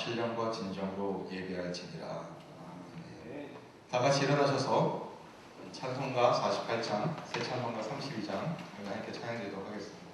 신령과 진정으로 예배할지니라. 다 같이 일어나셔서 찬송가 48장, 새 찬송가 32장 함께 찬양드리도록 하겠습니다.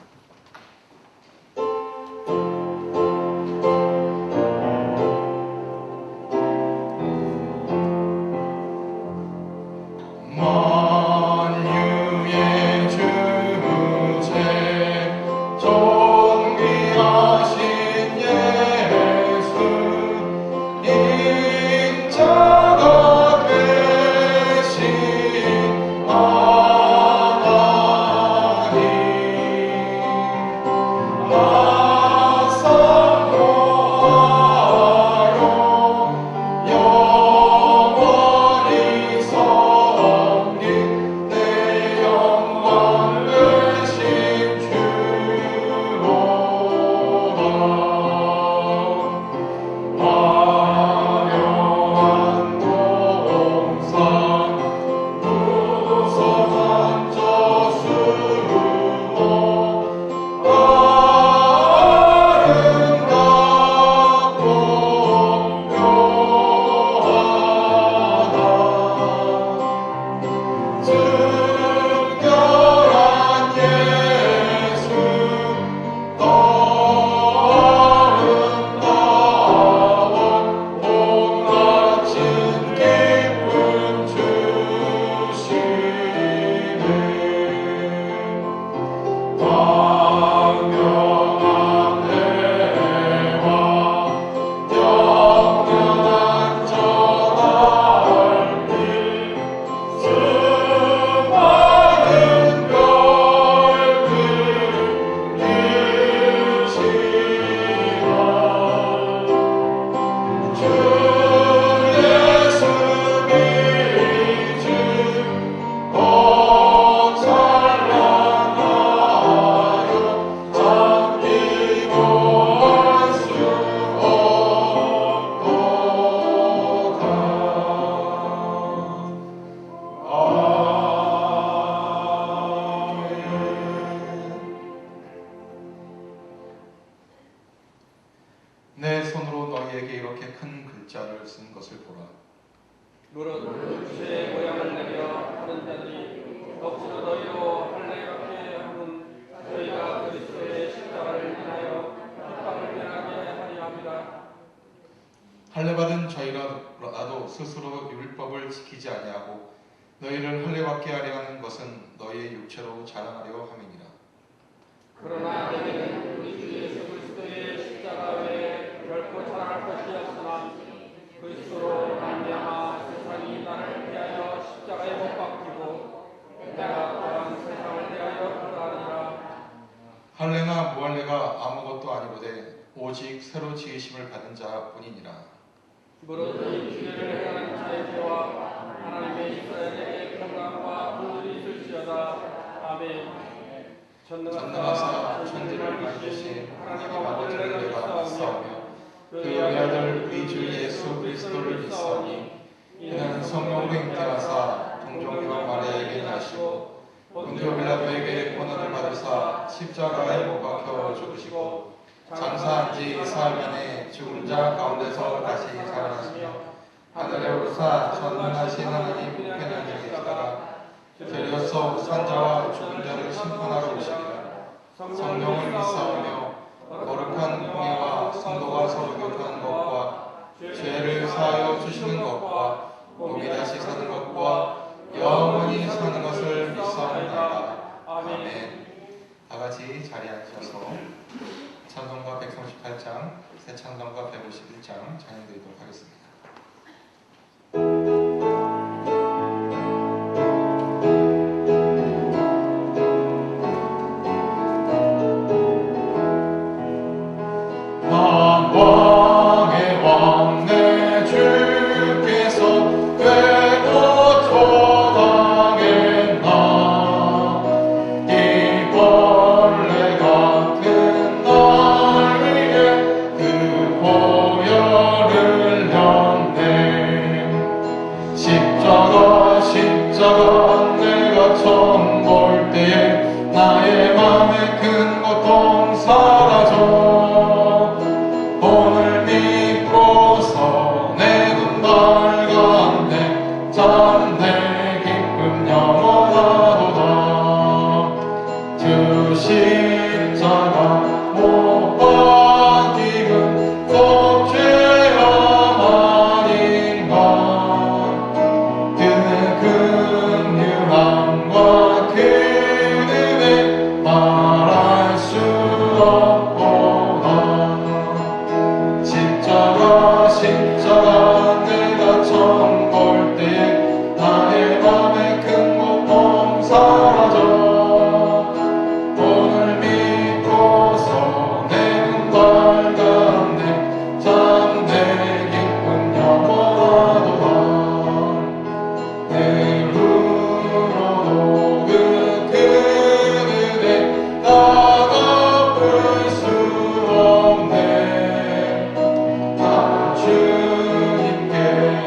내 손으로 너희에게 이렇게 큰 글자를 쓴 것을 보라. 무릇 주의 모양을 내려 하는 자들이 억지로 너희로 할례롭게 하면 저희가 그리스도의 십자가를 인하여 핍박을 면하게 하려 함이라. 할례받은 저희라도 스스로 율법을 지키지 아니하고 너희를 할례받게 하려 하는 것은 너희의 육체로 자랑하려 함이니라. 그러나 너희는 우리 주 예수 그리스도의 십자가 외에 결코 자랑할 것이 없으나 그리스도로 말미암아 세상이 나를 위하여 십자가에 못 박히고 내가 또한 세상을 위하여 그러하리라. 할례나 무할례가 아무것도 아니로되 오직 새로 지으심을 받은 자뿐이니라. 무릇 이 주례를 행하는 자의 죄와 하나님의 이스라엘에게 평강과 부들이 있을지어다. 아멘. 전능하사 천지를 만드신 하나님 아버지를 내가 믿사오며 그의 아들 우리 주 예수 그리스도를 믿사오니 이는 성령으로 잉태하사 동정녀 마리아에게 나시고 본디오 빌라도에게 고난을 받으사 십자가에 못 박혀 죽으시고 장사한 지 사흘 만에 죽은 자 가운데서 다시 살아나시며 하늘에 오르사 전능하신 하나님 우편에 계시다가 데려서 산자와 죽은 자를 심판하러 오시리라. 성령을 믿사오며 거룩한 공예와 성도가 서로 교통하는 것과 죄를 사하여 주시는 것과 몸이 다시 사는 것과 영원히 사는 것을 믿사옵나이다. 아멘. 다 같이 자리에 앉으셔서 찬송가 138장, 새 찬송가 151장 찬양드리도록 하겠습니다. 왕의 왕 내 주께서 되고 초당했나 이 벌레 같은 날 위해 그 보혈을 참내 기쁨 영원하도다. 주 십자가 못 박힘은 꼭 죄악 아닌가. 그 긍휼함과 그 은혜 말할 수 없도다. 십자가 내가 처음 볼 때에 나의 맘에 큰 고통 사라져. 오늘 믿고서 내 눈 밝았네. 참 내 기쁨 영원하도다. 내 눈으로도 그 은혜 다 갚을 수 없네. 나 주님께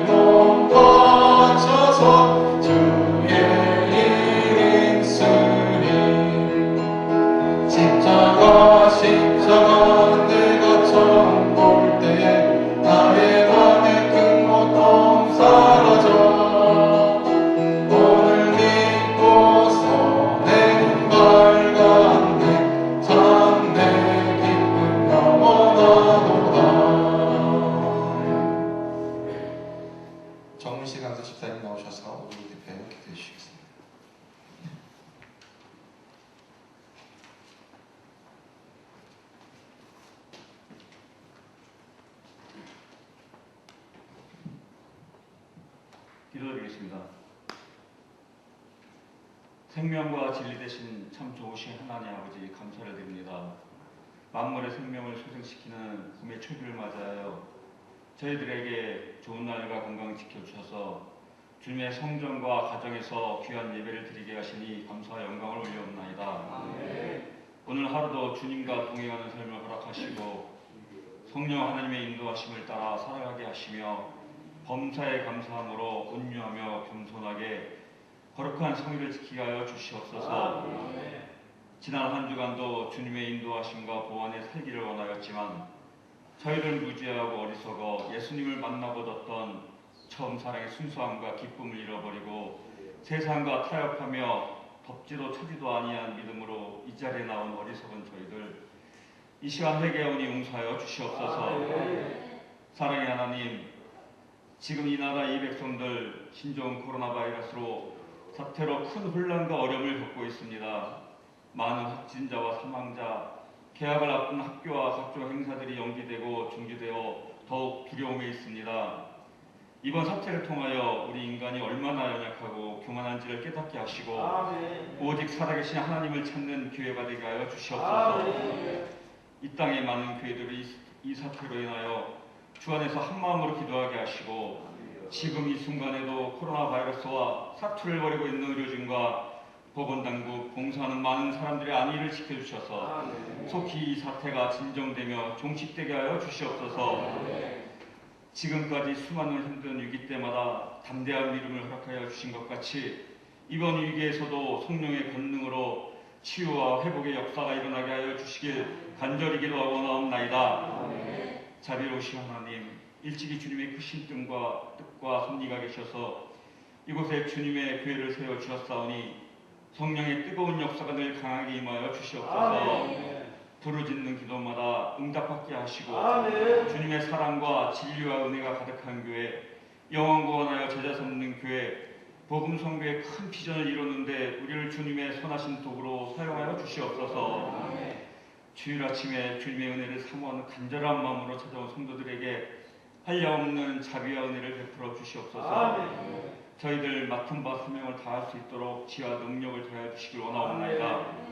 몸 바쳐서 주의 일 있으리. 십자가 내가 처음 볼 때에 나의 맘에 큰 고통 사라져. 오늘 믿고서 내 눈 밝았네. 참 내 기쁨 영원하도다. 정문식 강사 집사님 나오셔서 우리 대표에 기도해 주시겠습니다. 기도드리겠습니다. 생명과 진리 되신 참 좋으신 하나님 아버지 감사를 드립니다. 만물의 생명을 소생시키는 봄의 초기를 맞이하여 저희들에게 좋은 날과 건강 지켜주셔서 주님의 성전과 가정에서 귀한 예배를 드리게 하시니 감사와 영광을 올려옵나이다. 오늘 하루도 주님과 동행하는 삶을 허락하시고 성령 하나님의 인도하심을 따라 살아가게 하시며 범사에 감사함으로 온유하며 겸손하게 거룩한 성의를 지키게 하여 주시옵소서. 지난 한 주간도 주님의 인도하심과 보완에 살기를 원하였지만 저희들 무지하고 어리석어 예수님을 만나고 얻었던 처음 사랑의 순수함과 기쁨을 잃어버리고 세상과 타협하며 덥지도 차지도 아니한 믿음으로 이 자리에 나온 어리석은 저희들, 이 시간 회개하오니 용서하여 주시옵소서. 사랑의 하나님, 지금 이 나라 이 백성들 신종 코로나 바이러스로 사태로 큰 혼란과 어려움을 겪고 있습니다. 많은 확진자와 사망자, 개학을 앞둔 학교와 각종 행사들이 연기되고 중지되어 더욱 두려움에 있습니다. 이번 사태를 통하여 우리 인간이 얼마나 연약하고 교만한지를 깨닫게 하시고 오직 살아계신 하나님을 찾는 교회가 되게 하여 주시옵소서. 이 땅의 많은 교회들이 이 사태로 인하여 주 안에서 한마음으로 기도하게 하시고 지금 이 순간에도 코로나 바이러스와 사투를 벌이고 있는 의료진과 보건당국, 봉사하는 많은 사람들의 안위를 지켜주셔서 속히 이 사태가 진정되며 종식되게 하여 주시옵소서. 지금까지 수많은 힘든 위기 때마다 담대한 믿음을 허락하여 주신 것 같이 이번 위기에서도 성령의 권능으로 치유와 회복의 역사가 일어나게 하여 주시길 간절히 기도하고 나옵나이다. 자비로우신 하나님, 일찍이 주님의 크신 뜻과 섭리가 계셔서 이곳에 주님의 교회를 세워주셨사오니 성령의 뜨거운 역사가 늘 강하게 임하여 주시옵소서. 부르짖는 기도마다 응답받게 하시고 주님의 사랑과 진리와 은혜가 가득한 교회, 영원 구원하여 제자 삼는 교회, 복음 선교의 큰 비전을 이루는데 우리를 주님의 선하신 도구로 사용하여 주시옵소서. 주일 아침에 주님의 은혜를 사모하는 간절한 마음으로 찾아온 성도들에게 한량없는 자비와 은혜를 베풀어 주시옵소서. 저희들 맡은 바 사명을 다할 수 있도록 지혜와 능력을 더하여 주시길 원하옵나이다.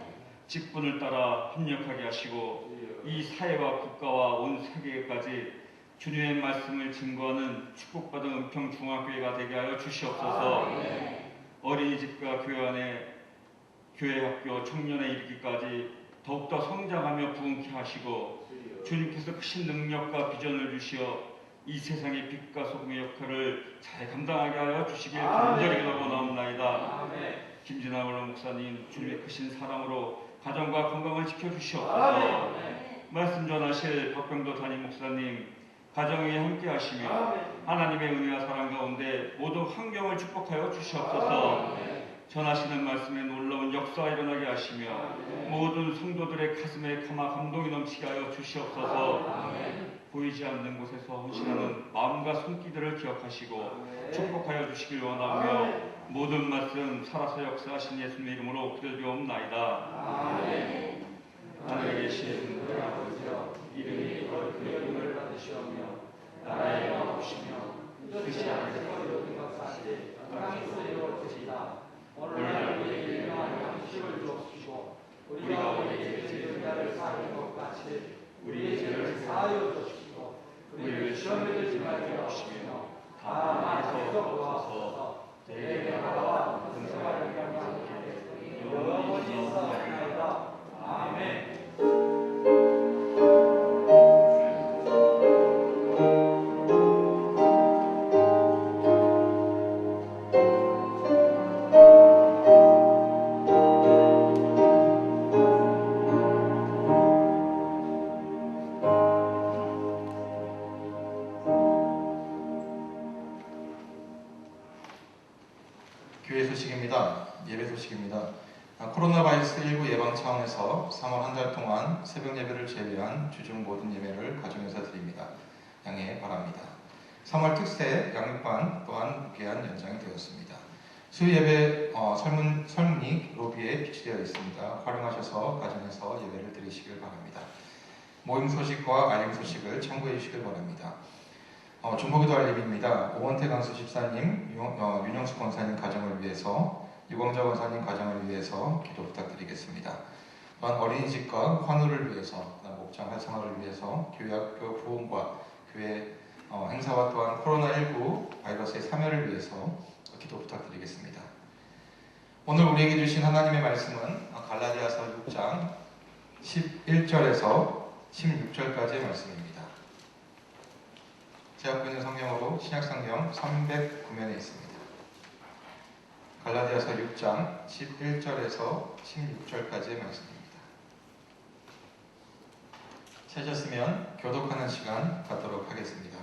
직분을 따라 협력하게 하시고 이 사회와 국가와 온 세계까지 주님의 말씀을 증거하는 축복받은 은평중앙교회가 되게 하여 주시옵소서. 어린이집과 교회 안에 교회 학교 청년에 이르기까지 더욱더 성장하며 부흥케 하시고 주님께서 크신 능력과 비전을 주시어 이 세상의 빛과 소금의 역할을 잘 감당하게 하여 주시길 간절히 기도하고 나옵나이다. 김진아 목사님, 주님의 크신 사랑으로 가정과 건강을 지켜주시옵소서. 말씀 전하실 박병도 담임 목사님, 가정에 함께 하시며 하나님의 은혜와 사랑 가운데 모든 환경을 축복하여 주시옵소서. 전하시는 말씀에 놀라운 역사가 일어나게 하시며 모든 성도들의 가슴에 감동이 넘치게 하여 주시옵소서. 보이지 않는 곳에서 헌신하는 마음과 손길들을 기억하시고 축복하여 주시길 원하며 모든 말씀 살아서 역사하신 예수님의 이름으로 기도드리옵나이다. 하늘에 계신 우리 아버지여, 이름이 거룩히 여김을 받으시오며 나라의 나오시며 뜻이 하늘에서 이루어진 것 같이 땅에서 이루어지이다. 오늘날 우리에게 일용할 양식을 주옵시고 우리가 우리에게 죄를 자를 사하는 것 같이 우리의 죄를 사하여 주옵시고 우리를 시험에 들지 말게 하시며 다만 에서 구하소서. 내게 나라와 권세와 영광이 영원히 있사옵나이다. 아멘. 교회 소식입니다. 예배 소식입니다. 코로나 바이러스 19 예방 차원에서 3월 한 달 동안 새벽 예배를 제외한 주중 모든 예배를 가정에서 드립니다. 양해 바랍니다. 3월 특세 양육반 또한 무기한 연장이 되었습니다. 수요 예배 설문이 로비에 비치되어 있습니다. 활용하셔서 가정에서 예배를 드리시길 바랍니다. 모임 소식과 알림 소식을 참고해 주시길 바랍니다. 중보기도 알림입니다. 오원태 강수 집사님, 윤영수 권사님 가정을 위해서, 유광자 권사님 가정을 위해서 기도 부탁드리겠습니다. 또한 어린이집과 환우를 위해서, 목장 활성화를 위해서, 교회학교 부흥과 교회 행사와 또한 코로나19 바이러스의 사멸을 위해서 기도 부탁드리겠습니다. 오늘 우리에게 주신 하나님의 말씀은 갈라디아서 6장 11절에서 16절까지의 말씀입니다. 제가 갖고 있는 성경으로 신약성경 309면에 있습니다. 갈라디아서 6장 11절에서 16절까지의 말씀입니다. 찾으셨으면 교독하는 시간 갖도록 하겠습니다.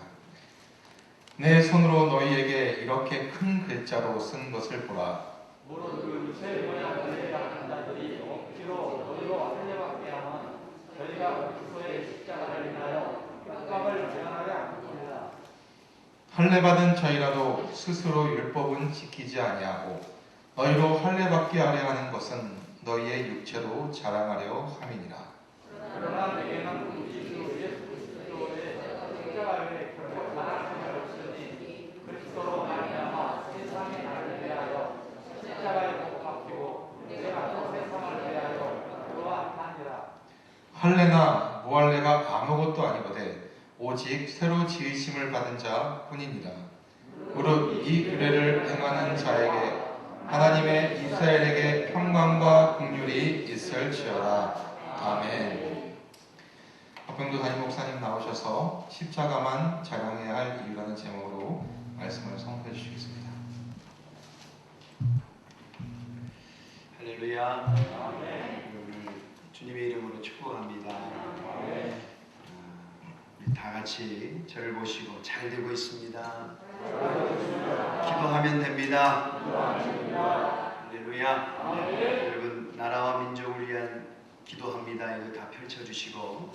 내 손으로 너희에게 이렇게 큰 글자로 쓴 것을 보라. 무릇 그새 모양을 약한 자들이 억지로 너희로 살려받게 하면 저희가 그리스도의 십자가를 인하여 핍박을 면하지 않습니다. 할례받은 저희라도 스스로 율법은 지키지 아니하고 너희로 할례받게 하려 하는 것은 너희의 육체로 자랑하려 함이니라. 그러나 내게는 우리 주 예수 그리스도의 십자가 외에 결코 자랑할 수 없으니 그리스도로 말미암아 세상이 나를 위하여 십자가에 못 박히고 내가 또 세상을 위하여 그러하니라. 할례나 무할례가 아무것도 아니거되 오직 새로 지으심을 받은 자 뿐이니라. 무릇 이 규례를 행하는 자에게 하나님의 이스라엘에게 평강과 긍휼이 있을지어다. 아멘. 박병도 담임 목사님 나오셔서 십자가만 자랑해야 할 이유라는 제목으로 말씀을 선포해 주시겠습니다. 할렐루야. 오늘 주님의 이름으로 축복합니다. 다 같이 저를 보시고 잘 되고 있습니다. 기도하면 됩니다. 할렐루야. 여러분 나라와 민족을 위한 기도합니다. 이거 다 펼쳐주시고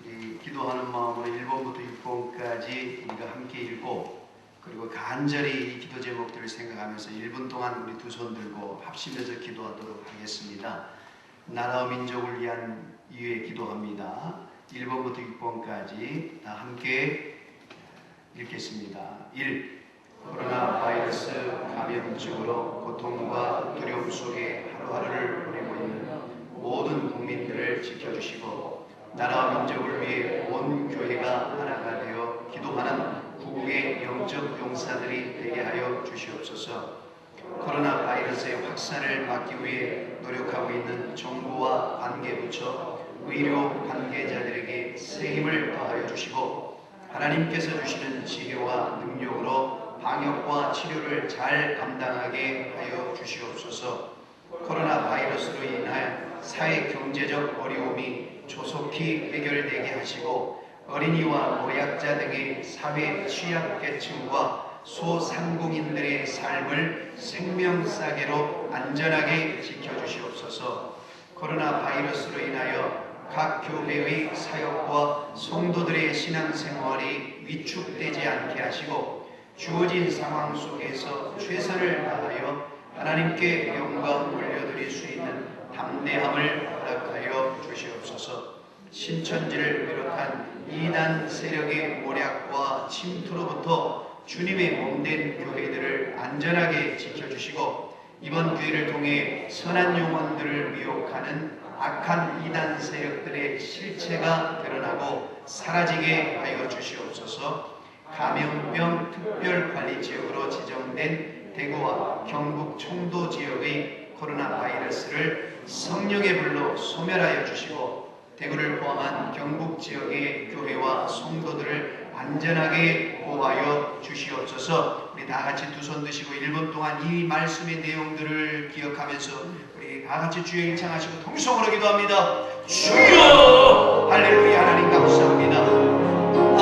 우리 기도하는 마음으로 1번부터 6번까지 우리가 함께 읽고 그리고 간절히 이 기도 제목들을 생각하면서 1분 동안 우리 두 손 들고 합심해서 기도하도록 하겠습니다. 나라와 민족을 위한 이유에 기도합니다. 1번부터 6번까지 다 함께 읽겠습니다. 1. 코로나 바이러스 감염증으로 고통과 두려움 속에 하루하루를 보내고 있는 모든 국민들을 지켜주시고 나라와 민족을 위해 온 교회가 하나가 되어 기도하는 구국의 영적 용사들이 되게 하여 주시옵소서. 코로나 바이러스의 확산을 막기 위해 노력하고 있는 정부와 관계부처, 의료 관계자들에게 새 힘을 더하여 주시고 하나님께서 주시는 지혜와 능력으로 방역과 치료를 잘 감당하게 하여 주시옵소서. 코로나 바이러스로 인한 사회 경제적 어려움이 조속히 해결되게 하시고 어린이와 노약자 등의 사회 취약계층과 소상공인들의 삶을 생명싸개로 안전하게 지켜주시옵소서. 코로나 바이러스로 인하여 각 교회의 사역과 성도들의 신앙생활이 위축되지 않게 하시고 주어진 상황 속에서 최선을 다하여 하나님께 영광 올려드릴 수 있는 담대함을 허락하여 주시옵소서. 신천지를 비롯한 이단 세력의 모략과 침투로부터 주님의 몸된 교회들을 안전하게 지켜주시고 이번 기회를 통해 선한 영혼들을 미혹하는 악한 이단 세력들의 실체가 드러나고 사라지게 하여 주시옵소서. 감염병 특별관리지역으로 지정된 대구와 경북 청도 지역의 코로나 바이러스를 성령의 불로 소멸하여 주시고 대구를 포함한 경북 지역의 교회와 성도들을 안전하게 보호하여 주시옵소서. 우리 다 같이 두 손 드시고 1분 동안 이 말씀의 내용들을 기억하면서 우리 다 같이 주여 일창하시고 통성으로 기도합니다. 주여! 할렐루야. 하나님 감사합니다.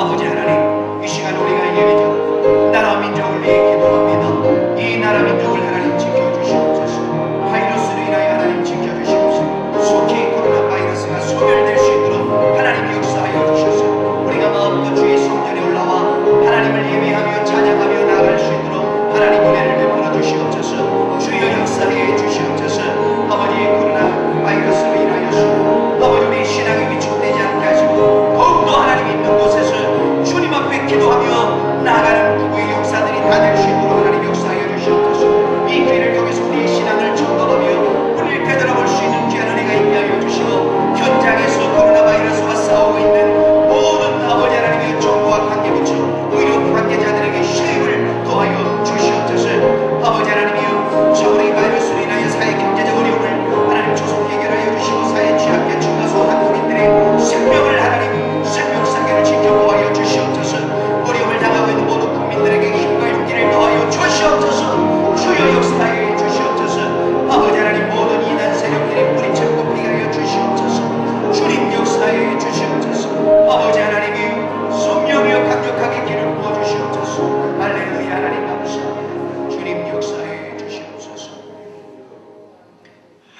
아버지 하나님, 이 시간 우리가 예배죠. 나라 민족을 위해 기도합니다. 이 나라 민족을 하나님 지켜주시옵소서. 바이러스로 인하여 하나님 지켜주시옵소서. 속히 코로나 바이러스가 소멸될 수 있도록 하나님 역사하여 주셔서 우리가 마음껏 주의 성전에 올라와 하나님을 예배하며 찬양하며 나아갈 수 있도록 하나님 은혜를 베풀어 주시옵소서. 주여 역사해 주시옵소서. 아버지 코로나 바이러스로 인하여 아버지 우리 신앙이 위축되지 않게 하시고 더욱더 하나님 있는 곳에서 주님 앞에 기도하며 나아가는 구구의 역사들이 다 될 수 있도록 하나님 역사하여 주시옵소서. 이 기회를 통해서 우리의 신앙을 점검하며 우리를 되돌아볼 수 있는 귀한 은혜가 있게 하여 주시고 현장에서 코로나 바이러스와 싸우고 있는 모든 아버지 하나님의 정부와 관계부처 의료 관계자들에게 힘을 더하여 주시옵소서. 아버지 하나님이여 저우리 바이러스로 인하여 사회 경제적 어려움을 하나님 조속 해결하여 주시고 사회 취약계층과 소상공인들의 생명을 하나님 생명사계를 지켜보아여 주시옵소서. 어려움을 당하고 있는 모든 국민들에게 힘과 용기를 더하여 주시옵소서. 주여 역사하여 주시옵소서. 아버지 하나님 모든 이단 세력들의 뿌리채 뽑히게 하여 주시옵소서. 주님 역사하여 주시옵소서. 아버지 하나님이여 성령이여 강력하게 길을 부어주시옵소서. 할렐루야. 하나님 감사합니다. 주님 역사하여 주시옵소서.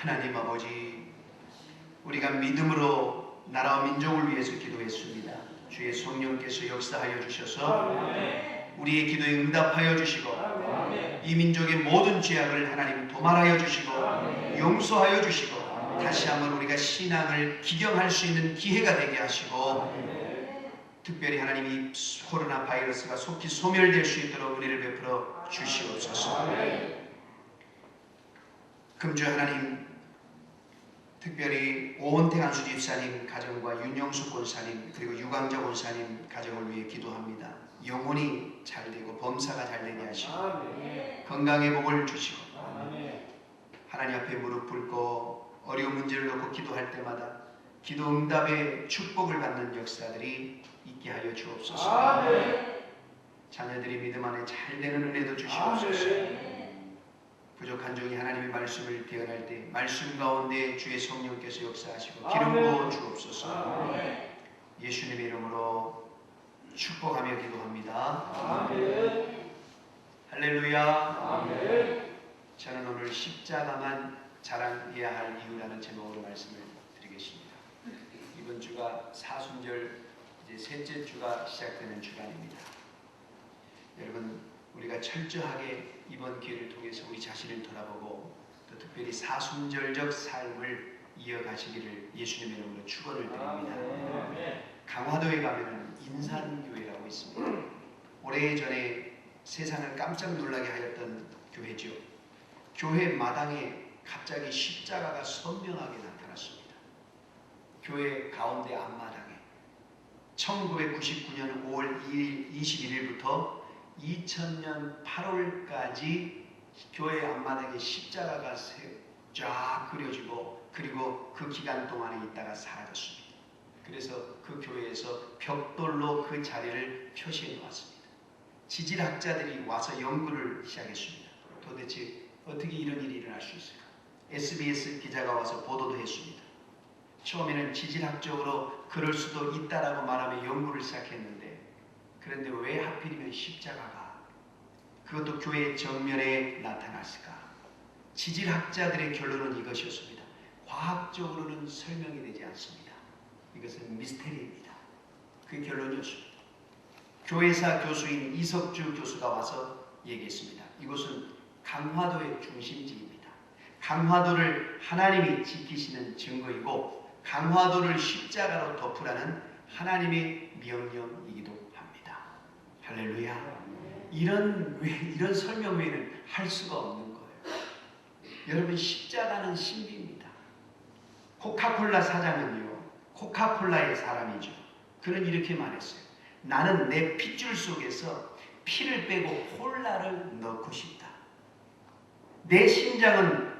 하나님 아버지, 우리가 믿음으로 나라와 민족을 위해서 기도했습니다. 주의 성령께서 역사하여 주셔서 우리의 기도에 응답하여 주시고 이 민족의 모든 죄악을 하나님 도말하여 주시고 용서하여 주시고 다시 한번 우리가 신앙을 기경할 수 있는 기회가 되게 하시고 특별히 하나님이 코로나 바이러스가 속히 소멸될 수 있도록 은혜를 베풀어 주시옵소서. 금주 하나님, 특별히 오은택 안수 집사님 가정과 윤영숙 권사님 그리고 유광자 권사님 가정을 위해 기도합니다. 영혼이 잘되고 범사가 잘되게 하시고 건강의 복을 주시고 하나님 앞에 무릎 꿇고 어려운 문제를 놓고 기도할 때마다 기도 응답의 축복을 받는 역사들이 있게 하여 주옵소서. 자녀들이 믿음 안에 잘되는 은혜도 주시옵소서. 부족한 종이 하나님의 말씀을 대언할 때 말씀 가운데 주의 성령께서 역사하시고 기름 부어 주옵소서. 예수님의 이름으로 축복하며 기도합니다. 할렐루야. 저는 오늘 십자가만 자랑해야 할 이유라는 제목으로 말씀을 드리겠습니다. 이번 주가 사순절 이제 셋째 주가 시작되는 주간입니다. 여러분, 우리가 철저하게 이번 기회를 통해서 우리 자신을 돌아보고 또 특별히 사순절적 삶을 이어가시기를 예수님의 이름으로 축원을 드립니다. 강화도에 가면 인산교회라고 있습니다. 오래전에 세상을 깜짝 놀라게 하였던 교회죠. 교회 마당에 갑자기 십자가가 선명하게 나타났습니다. 교회 가운데 앞마당에 1999년 5월 21일부터 2000년 8월까지 교회 앞마당에 십자가가 쫙 그려지고 그리고 그 기간 동안에 있다가 사라졌습니다. 그래서 그 교회에서 벽돌로 그 자리를 표시해 놓았습니다. 지질학자들이 와서 연구를 시작했습니다. 도대체 어떻게 이런 일이 일어날 수 있을까? SBS 기자가 와서 보도도 했습니다. 처음에는 지질학적으로 그럴 수도 있다라고 말하며 연구를 시작했는데, 그런데 왜 하필이면 십자가가 그것도 교회 정면에 나타났을까? 지질학자들의 결론은 이것이었습니다. 과학적으로는 설명이 되지 않습니다. 이것은 미스테리입니다. 그 결론이었습니다. 교회사 교수인 이석주 교수가 와서 얘기했습니다. 이곳은 강화도의 중심지입니다. 강화도를 하나님이 지키시는 증거이고 강화도를 십자가로 덮으라는 하나님의 명령이기도 합니다. 할렐루야. 이런 설명 외에는 할 수가 없는 거예요. 여러분, 십자가는 신비입니다. 코카콜라 사장은요, 코카콜라의 사람이죠. 그는 이렇게 말했어요. 나는 내 핏줄 속에서 피를 빼고 콜라를 넣고 싶다. 내 심장은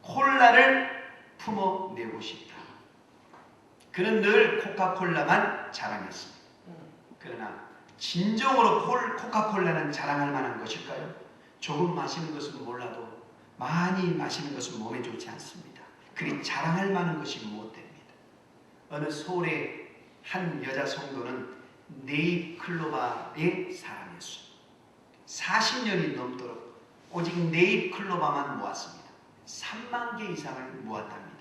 콜라를 품어내고 싶다. 그는 늘 코카콜라만 자랑했습니다. 그러나 진정으로 코카콜라는 자랑할 만한 것일까요? 조금 마시는 것은 몰라도 많이 마시는 것은 몸에 좋지 않습니다. 그리 자랑할 만한 것이 못됩니다. 어느 서울의 한 여자 성도는 네잎클로바의 사람이었어요. 40년이 넘도록 오직 네잎클로바만 모았습니다. 3만 개 이상을 모았답니다.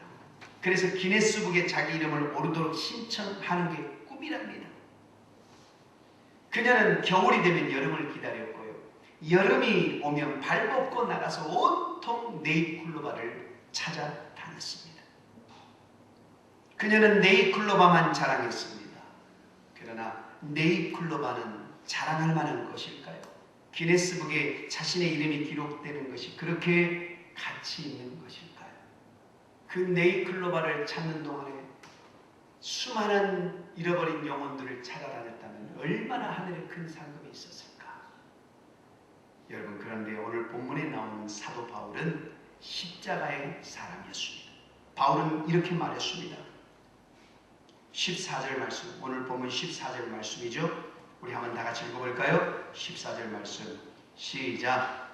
그래서 기네스북에 자기 이름을 오르도록 신청하는 게 꿈이랍니다. 그녀는 겨울이 되면 여름을 기다렸고요. 여름이 오면 발벗고 나가서 온통 네잎클로바를 찾아다녔습니다. 그녀는 네잎클로바만 자랑했습니다. 그러나 네잎클로바는 자랑할 만한 것일까요? 기네스북에 자신의 이름이 기록되는 것이 그렇게 가치 있는 것일까요? 그 네잎클로바를 찾는 동안에 수많은 잃어버린 영혼들을 찾아다녔다면 얼마나 하늘에 큰 상급이 있었을까? 여러분, 그런데 오늘 본문에 나오는 사도 바울은 십자가의 사람이었습니다. 바울은 이렇게 말했습니다. 14절 말씀, 오늘 본문 14절 말씀이죠. 우리 한번 다 같이 읽어볼까요? 14절 말씀 시작.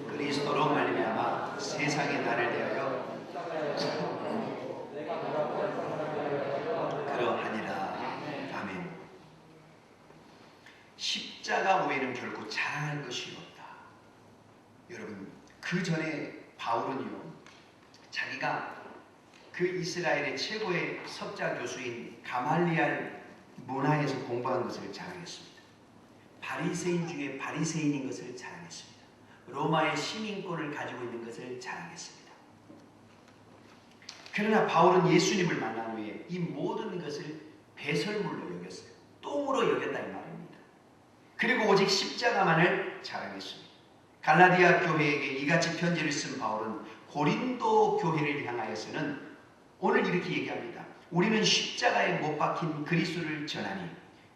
그리스도로 말미암아 세상의 나를 대하여 그러하니라. 아멘. 십자가 외에는 결코 자랑할 것이 없다. 여러분, 그 전에 바울은요, 자기가 그 이스라엘의 최고의 석자 교수인 가말리알 문화에서 공부한 것을 자랑했습니다. 바리새인 중에 바리새인인 것을 자랑했습니다. 로마의 시민권을 가지고 있는 것을 자랑했습니다. 그러나 바울은 예수님을 만난 후에 이 모든 것을 배설물로 여겼어요. 똥으로 여겼다 이 말입니다. 그리고 오직 십자가만을 자랑했습니다. 갈라디아 교회에게 이같이 편지를 쓴 바울은 고린도 교회를 향하여서는 오늘 이렇게 얘기합니다. 우리는 십자가에 못 박힌 그리스도를 전하니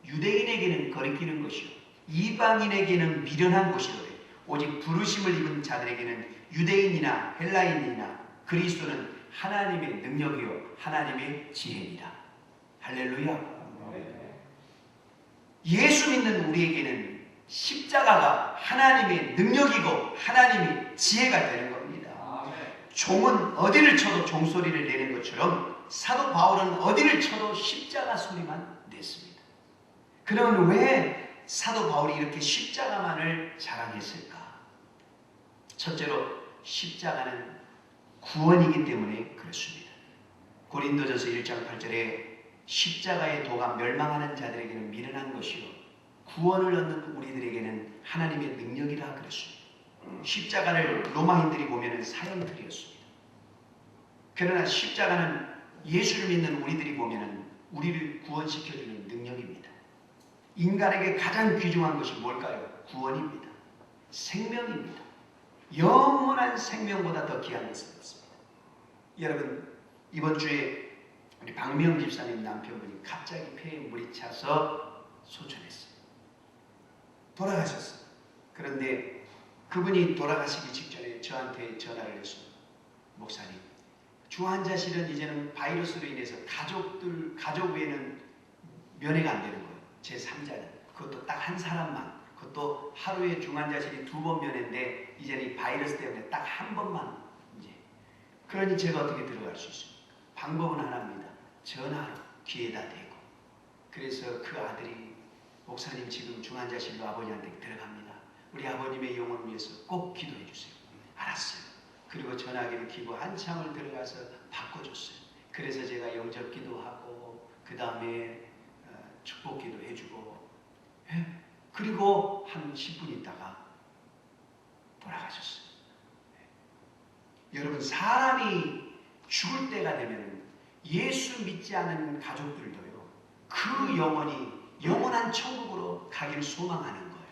유대인에게는 거리끼는 것이요 이방인에게는 미련한 것이로되 오직 부르심을 입은 자들에게는 유대인이나 헬라인이나 그리스도는 하나님의 능력이요 하나님의 지혜이다. 할렐루야. 예수 믿는 우리에게는 십자가가 하나님의 능력이고 하나님의 지혜가 되는 겁니다. 종은 어디를 쳐도 종소리를 내는 것처럼 사도 바울은 어디를 쳐도 십자가 소리만 냈습니다. 그러면 왜 사도 바울이 이렇게 십자가만을 자랑했을까? 첫째로 십자가는 구원이기 때문에 그렇습니다. 고린도전서 1장 8절에 십자가의 도가 멸망하는 자들에게는 미련한 것이요 구원을 얻는 우리들에게는 하나님의 능력이라 그랬습니다. 십자가를 로마인들이 보면 사형틀이었습니다. 그러나 십자가는 예수를 믿는 우리들이 보면 우리를 구원시켜주는 능력입니다. 인간에게 가장 귀중한 것이 뭘까요? 구원입니다. 생명입니다. 영원한 생명보다 더 귀한 것은 없습니다. 여러분, 이번 주에 우리 박명 집사님 남편분이 갑자기 폐에 물이 차서 소천했어요. 돌아가셨어요. 그런데 그분이 돌아가시기 직전에 저한테 전화를 했습니다. 목사님, 중환자실은 이제는 바이러스로 인해서 가족 외에는 면회가 안 되는 거예요. 제3자는. 그것도 딱 한 사람만. 그것도 하루에 중환자실이 2번 변했는데 이제는 이 바이러스 때문에 딱 한 번만 이제. 그러니 제가 어떻게 들어갈 수 있습니까? 방법은 하나입니다. 전화로 귀에다 대고. 그래서 그 아들이 목사님 지금 중환자실로 아버지한테 들어갑니다. 우리 아버님의 영혼을 위해서 꼭 기도해 주세요. 알았어요. 그리고 전화기로 기도 한참을 들어가서 바꿔줬어요. 그래서 제가 영접 기도하고 그 다음에 축복 기도 해주고 그리고 한 10분 있다가 돌아가셨어요. 여러분 사람이 죽을 때가 되면 예수 믿지 않는 가족들도요 그 영혼이 영원한 천국으로 가기를 소망하는 거예요.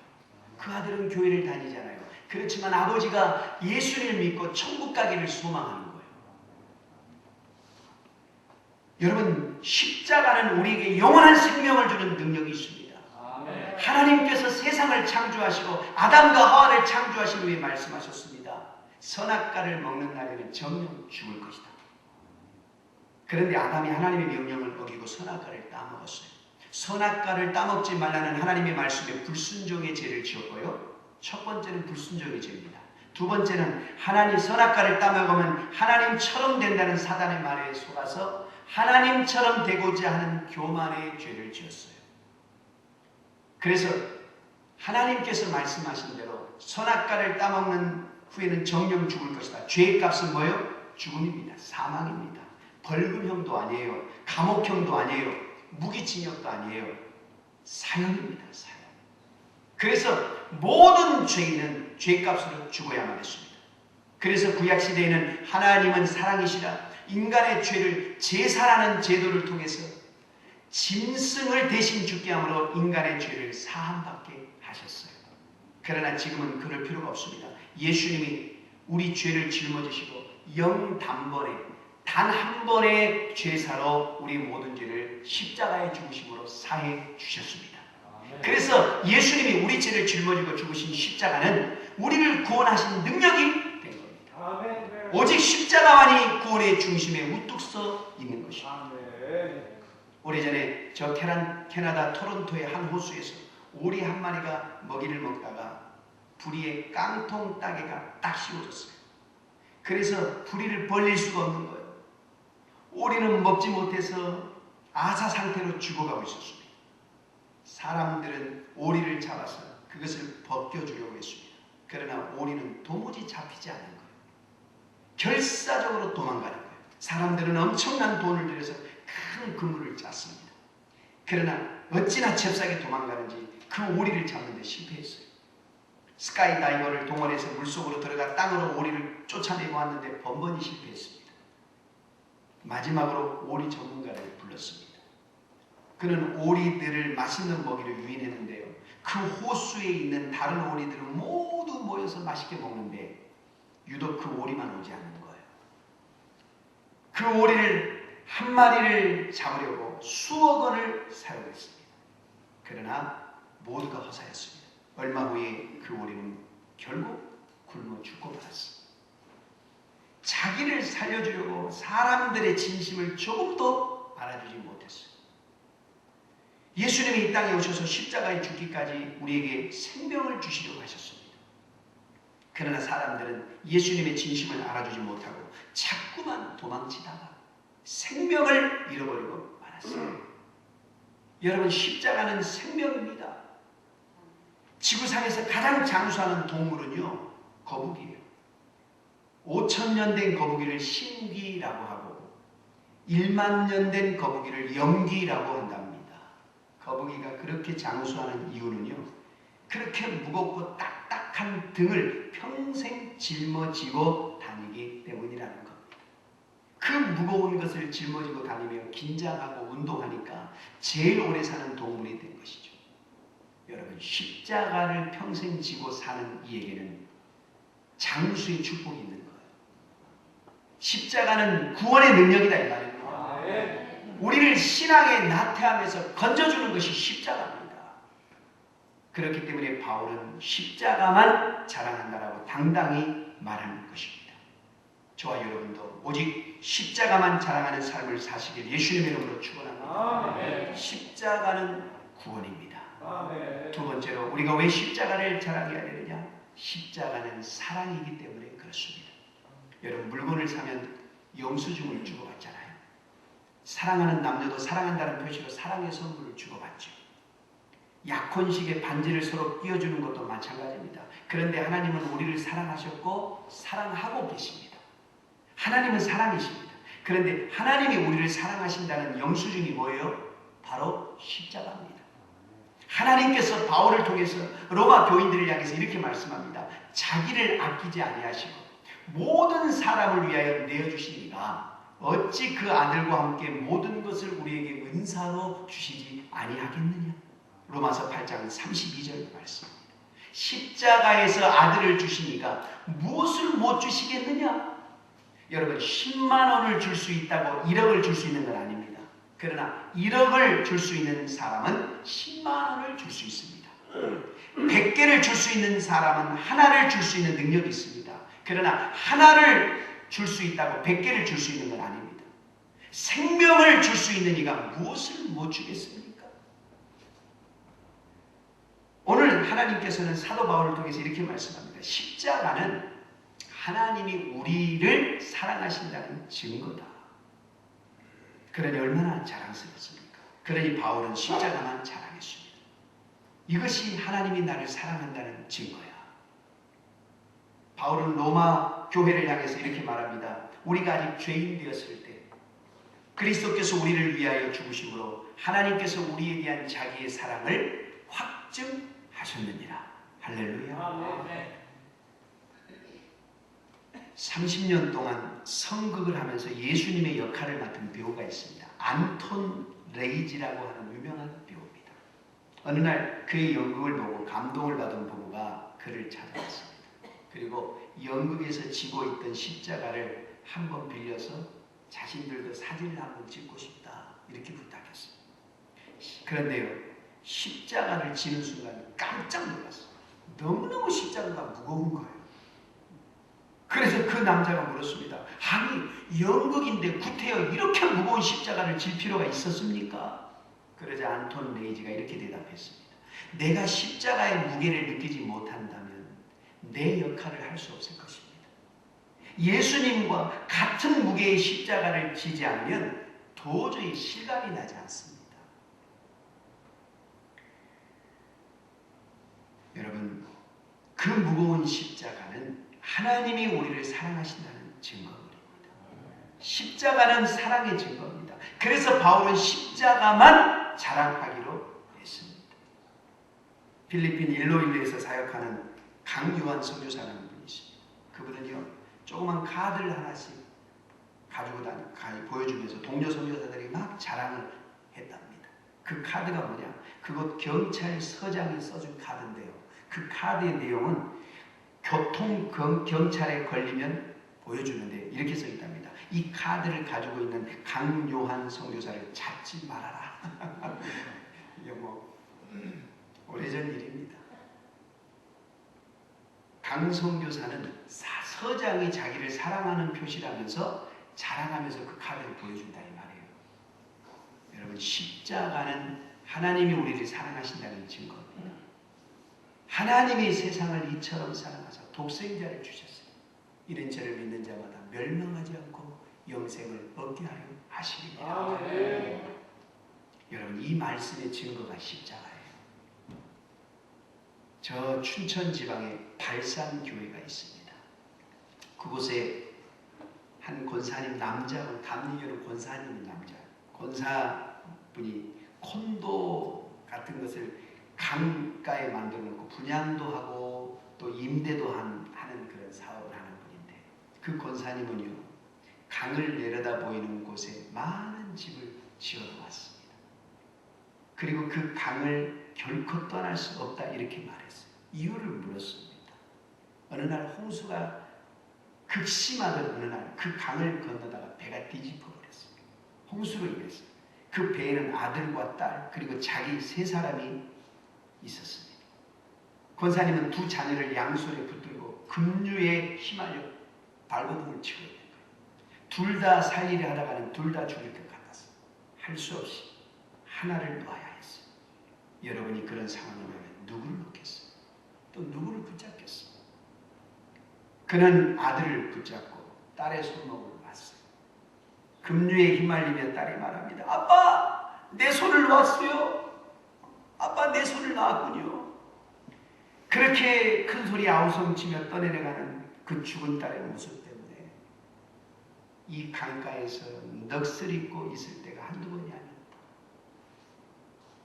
그 아들은 교회를 다니잖아요. 그렇지만 아버지가 예수를 믿고 천국 가기를 소망하는 거예요. 여러분 십자가는 우리에게 영원한 생명을 주는 능력이 있습니다. 아멘. 하나님께서 세상을 창조하시고 아담과 하와를 창조하신 후에 말씀하셨습니다. 선악과를 먹는 날에는 정녕 죽을 것이다. 그런데 아담이 하나님의 명령을 어기고 선악과를 따먹었어요. 선악과를 따먹지 말라는 하나님의 말씀에 불순종의 죄를 지었고요. 첫 번째는 불순종의 죄입니다. 두 번째는 하나님 선악과를 따먹으면 하나님처럼 된다는 사단의 말에 속아서 하나님처럼 되고자 하는 교만의 죄를 지었어요. 그래서 하나님께서 말씀하신 대로 선악과를 따먹는 후에는 정령 죽을 것이다. 죄의 값은 뭐예요? 죽음입니다. 사망입니다. 벌금형도 아니에요. 감옥형도 아니에요. 무기징역도 아니에요. 사형입니다. 사형. 그래서 모든 죄인은 죄값으로 죽어야만 했습니다. 그래서 구약시대에는 하나님은 사랑이시라 인간의 죄를 제사라는 제도를 통해서 짐승을 대신 죽게 함으로 인간의 죄를 사함받게 하셨어요. 그러나 지금은 그럴 필요가 없습니다. 예수님이 우리 죄를 짊어지시고 영단번에 단 한 번의 죄사로 우리 모든 죄를 십자가에 죽으심으로 사해 주셨습니다. 그래서 예수님이 우리 죄를 짊어지고 죽으신 십자가는 우리를 구원하신 능력이 된 겁니다. 오직 십자가만이 구원의 중심에 우뚝 서 있는 것입니다. 오래전에 저 캐나다 토론토의 한 호수에서 오리 한 마리가 먹이를 먹다가 부리에 깡통 따개가 딱 씌워졌어요. 그래서 부리를 벌릴 수가 없는 거예요. 오리는 먹지 못해서 아사 상태로 죽어가고 있었습니다. 사람들은 오리를 잡아서 그것을 벗겨주려고 했습니다. 그러나 오리는 도무지 잡히지 않는 거예요. 결사적으로 도망가는 거예요. 사람들은 엄청난 돈을 들여서 큰 그물을 짰습니다. 그러나 어찌나 잽싸게 도망가는지 그 오리를 잡는 데 실패했어요. 스카이다이버를 동원해서 물속으로 들어가 땅으로 오리를 쫓아내고 왔는데 번번이 실패했습니다. 마지막으로 오리 전문가를 불렀습니다. 그는 오리들을 맛있는 먹이로 유인했는데요. 그 호수에 있는 다른 오리들은 모두 모여서 맛있게 먹는데 유독 그 오리만 오지 않는 거예요. 그 오리를 한 마리를 잡으려고 수억 원을 사용했습니다. 그러나 모두가 허사였습니다. 얼마 후에 그 오리는 결국 굶어 죽고 말았습니다. 자기를 살려주려고 사람들의 진심을 조금도 알아주지 못했어요. 예수님이 이 땅에 오셔서 십자가에 죽기까지 우리에게 생명을 주시려고 하셨습니다. 그러나 사람들은 예수님의 진심을 알아주지 못하고 자꾸만 도망치다가 생명을 잃어버리고 말았어요. 여러분 십자가는 생명입니다. 지구상에서 가장 장수하는 동물은요 거북이에요. 5,000년 된 거북이를 신귀라고 하고 1만 년 된 거북이를 영귀라고 한답니다. 거북이가 그렇게 장수하는 이유는요 그렇게 무겁고 딱딱한 등을 평생 짊어지고 다니기 때문이라는 겁니다. 그 무거운 것을 짊어지고 다니며 긴장하고 운동하니까 제일 오래 사는 동물이 된 것이죠. 여러분 십자가를 평생 지고 사는 이에게는 장수의 축복이 있는 거예요. 십자가는 구원의 능력이다 이 말입니다. 우리를 신앙에 나태함에서 건져주는 것이 십자가입니다. 그렇기 때문에 바울은 십자가만 자랑한다라고 당당히 말하는 것입니다. 저와 여러분도 오직 십자가만 자랑하는 삶을 사시길 예수님의 이름으로 축원합니다. 십자가는 구원입니다. 아멘. 두 번째로 우리가 왜 십자가를 자랑해야 되느냐? 십자가는 사랑이기 때문에 그렇습니다. 여러분 물건을 사면 영수증을 주고받잖아요. 사랑하는 남녀도 사랑한다는 표시로 사랑의 선물을 주고받죠. 약혼식에 반지를 서로 끼워주는 것도 마찬가지입니다. 그런데 하나님은 우리를 사랑하셨고 사랑하고 계십니다. 하나님은 사랑이십니다. 그런데 하나님이 우리를 사랑하신다는 영수증이 뭐예요? 바로 십자가입니다. 하나님께서 바울을 통해서 로마 교인들을 향해서 이렇게 말씀합니다. 자기를 아끼지 아니하시고 모든 사람을 위하여 내어주시니가 어찌 그 아들과 함께 모든 것을 우리에게 은사로 주시지 아니하겠느냐. 로마서 8장 32절 말씀입니다. 십자가에서 아들을 주시니까 무엇을 못 주시겠느냐. 여러분 10만 원을 줄 수 있다고 1억을 줄 수 있는 건 아닙니다. 그러나 1억을 줄 수 있는 사람은 10만 원을 줄 수 있습니다. 100개를 줄 수 있는 사람은 하나를 줄 수 있는 능력이 있습니다. 그러나 하나를 줄 수 있다고 100개를 줄 수 있는 건 아닙니다. 생명을 줄 수 있는 이가 무엇을 못 주겠습니까? 오늘 하나님께서는 사도 바울을 통해서 이렇게 말씀합니다. 십자가는 하나님이 우리를 사랑하신다는 증거다. 그러니 얼마나 자랑스럽습니까? 그러니 바울은 십자가만 자랑했습니다. 이것이 하나님이 나를 사랑한다는 증거야. 바울은 로마 교회를 향해서 이렇게 말합니다. 우리가 아직 죄인 되었을 때 그리스도께서 우리를 위하여 죽으심으로 하나님께서 우리에 대한 자기의 사랑을 확증하셨느니라. 할렐루야. 아멘. 30년 동안 성극을 하면서 예수님의 역할을 맡은 배우가 있습니다. 안톤 레이지라고 하는 유명한 배우입니다. 어느 날 그의 연극을 보고 감동을 받은 부부가 그를 찾아왔습니다. 그리고 연극에서 지고 있던 십자가를 한번 빌려서 자신들도 사진을 한번 찍고 싶다 이렇게 부탁했어요. 그런데요, 십자가를 지는 순간 깜짝 놀랐어요. 너무너무 십자가가 무거운 거예요. 그래서 그 남자가 물었습니다. 아니 연극인데 구태여 이렇게 무거운 십자가를 질 필요가 있었습니까? 그러자 안톤 레이지가 이렇게 대답했습니다. 내가 십자가의 무게를 느끼지 못한다면 내 역할을 할 수 없을 것입니다. 예수님과 같은 무게의 십자가를 지지 않으면 도저히 실감이 나지 않습니다. 여러분, 그 무거운 십자가는 하나님이 우리를 사랑하신다는 증거입니다. 십자가는 사랑의 증거입니다. 그래서 바울은 십자가만 자랑하기로 했습니다. 필리핀 일로일레에서 사역하는 강유한 선교사라는 분이 있습니다. 그분은요, 조그만 카드를 하나씩 가지고 보여주면서 동료 선교사들이 막 자랑을 했답니다. 그 카드가 뭐냐? 그곳 경찰서장이 써준 카드인데요. 그 카드의 내용은 경찰에 걸리면 보여주는데 이렇게 써 있답니다. 이 카드를 가지고 있는 강요한 선교사를 찾지 말아라. 이게 오래전 일입니다. 강 선교사는 서장이 자기를 사랑하는 표시라면서 자랑하면서 그 카드를 보여준다 이 말이에요. 여러분, 십자가는 하나님이 우리를 사랑하신다는 증거입니다. 하나님이 세상을 이처럼 사랑하사 독생자를 주셨어요. 이런 저를 믿는 자마다 멸망하지 않고 영생을 얻게 하려 하시리라. 아멘. 여러분, 이 말씀의 증거가 십자가예요. 저 춘천 지방에 발산교회가 있습니다. 그곳에 한 권사님 남자분, 감리교는 권사님인 남자, 권사분이 콘도 같은 것을 강가에 만들어 놓고 분양도 하고 또 임대도 하는 그런 사업을 하는 분인데, 그 권사님은요, 강을 내려다 보이는 곳에 많은 집을 지어 놓았습니다. 그리고 그 강을 결코 떠날 수 없다 이렇게 말했어요. 이유를 물었습니다. 어느 날 홍수가 극심하던 어느 날 그 강을 건너다가 배가 뒤집어 버렸어요. 홍수로 인해서. 그 배에는 아들과 딸 그리고 자기 3사람이 있었습니다. 권사님은 2 자녀를 양손에 붙들고 급류에 휘말려 발버둥을 치고 있는 거예요. 둘 다 살리려 하다가는 둘 다 죽일 것 같았어요. 할 수 없이 하나를 놓아야 했어요. 여러분이 그런 상황이면 누구를 놓겠어요? 또 누구를 붙잡겠어요? 그는 아들을 붙잡고 딸의 손목을 놨어요. 급류에 휘말리며 딸이 말합니다. 아빠, 내 손을 놨어요. 아빠, 내 손을 놨군요. 그렇게 큰 소리 아우성치며 떠내려가는 그 죽은 딸의 모습 때문에 이 강가에서 넋을 잃고 있을 때가 한두 번이 아닙니다.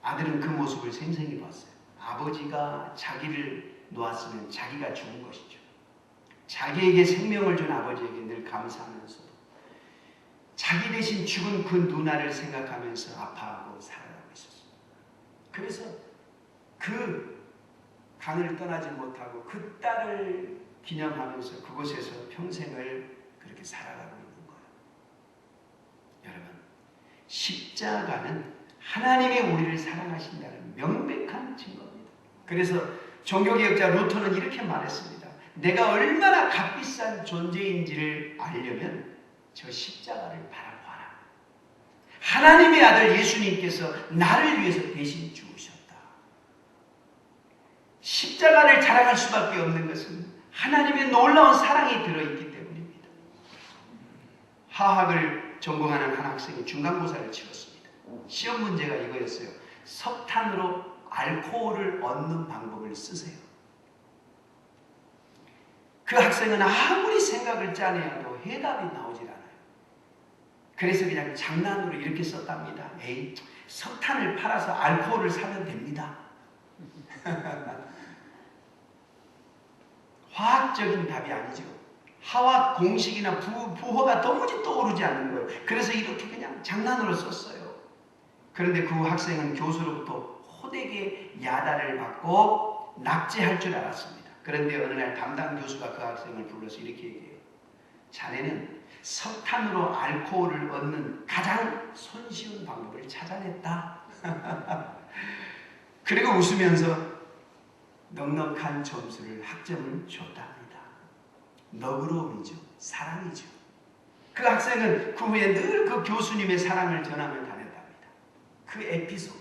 아들은 그 모습을 생생히 봤어요. 아버지가 자기를 놓았으면 자기가 죽은 것이죠. 자기에게 생명을 준 아버지에게 늘 감사하면서도 자기 대신 죽은 그 누나를 생각하면서 아파하고 살아가고 있었어요. 그래서 그 강을 떠나지 못하고 그 딸을 기념하면서 그곳에서 평생을 그렇게 살아가고 있는 거예요. 여러분, 십자가는 하나님이 우리를 사랑하신다는 명백한 증거입니다. 그래서 종교개혁자 루터는 이렇게 말했습니다. 내가 얼마나 값비싼 존재인지를 알려면 저 십자가를 바라보아라. 하나님의 아들 예수님께서 나를 위해서 대신 죽으셨다. 십자가를 자랑할 수밖에 없는 것은 하나님의 놀라운 사랑이 들어있기 때문입니다. 화학을 전공하는 한 학생이 중간고사를 치렀습니다. 시험 문제가 이거였어요. 석탄으로 알코올을 얻는 방법을 쓰세요. 그 학생은 아무리 생각을 짜내어도 해답이 나오질 않아요. 그래서 그냥 장난으로 이렇게 썼답니다. 에이, 석탄을 팔아서 알코올을 사면 됩니다. 화학적인 답이 아니죠. 화학 공식이나 부호가 도무지 떠오르지 않는 거예요. 그래서 이렇게 그냥 장난으로 썼어요. 그런데 그 학생은 교수로부터 호되게 야단을 받고 낙제할 줄 알았습니다. 그런데 어느 날 담당 교수가 그 학생을 불러서 이렇게 얘기해요. 자네는 석탄으로 알코올을 얻는 가장 손쉬운 방법을 찾아냈다. 그리고 웃으면서 넉넉한 점수를 학점을 줬답니다. 너그러움이죠. 사랑이죠. 그 학생은 그 후에 늘 그 교수님의 사랑을 전하며 다녔답니다. 그 에피소드,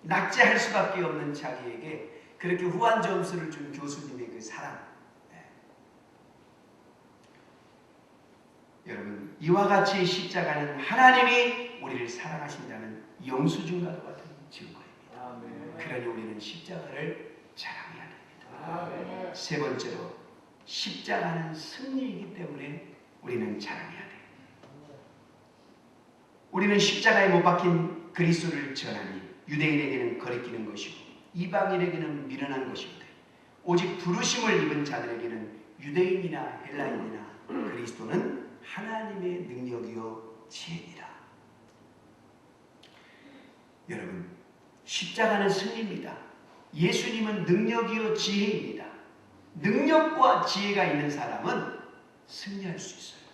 낙제할 수밖에 없는 자기에게 그렇게 후한 점수를 준 교수님의 그 사랑. 네. 여러분, 이와 같이 십자가는 하나님이 우리를 사랑하신다는 영수증과도 같은 증거입니다. 아멘. 그러니 우리는 십자가를 자랑해야 됩니다. 아멘. 세 번째로, 십자가는 승리이기 때문에 우리는 자랑해야 돼요. 우리는 십자가에 못 박힌 그리스도를 전하니 유대인에게는 거리끼는 것이고 이방인에게는 미련한 것이거든. 오직 부르심을 입은 자들에게는 유대인이나 헬라인이나 그리스도는 하나님의 능력이요 지혜니라. 여러분, 십자가는 승리입니다. 예수님은 능력이요 지혜입니다. 능력과 지혜가 있는 사람은 승리할 수 있어요.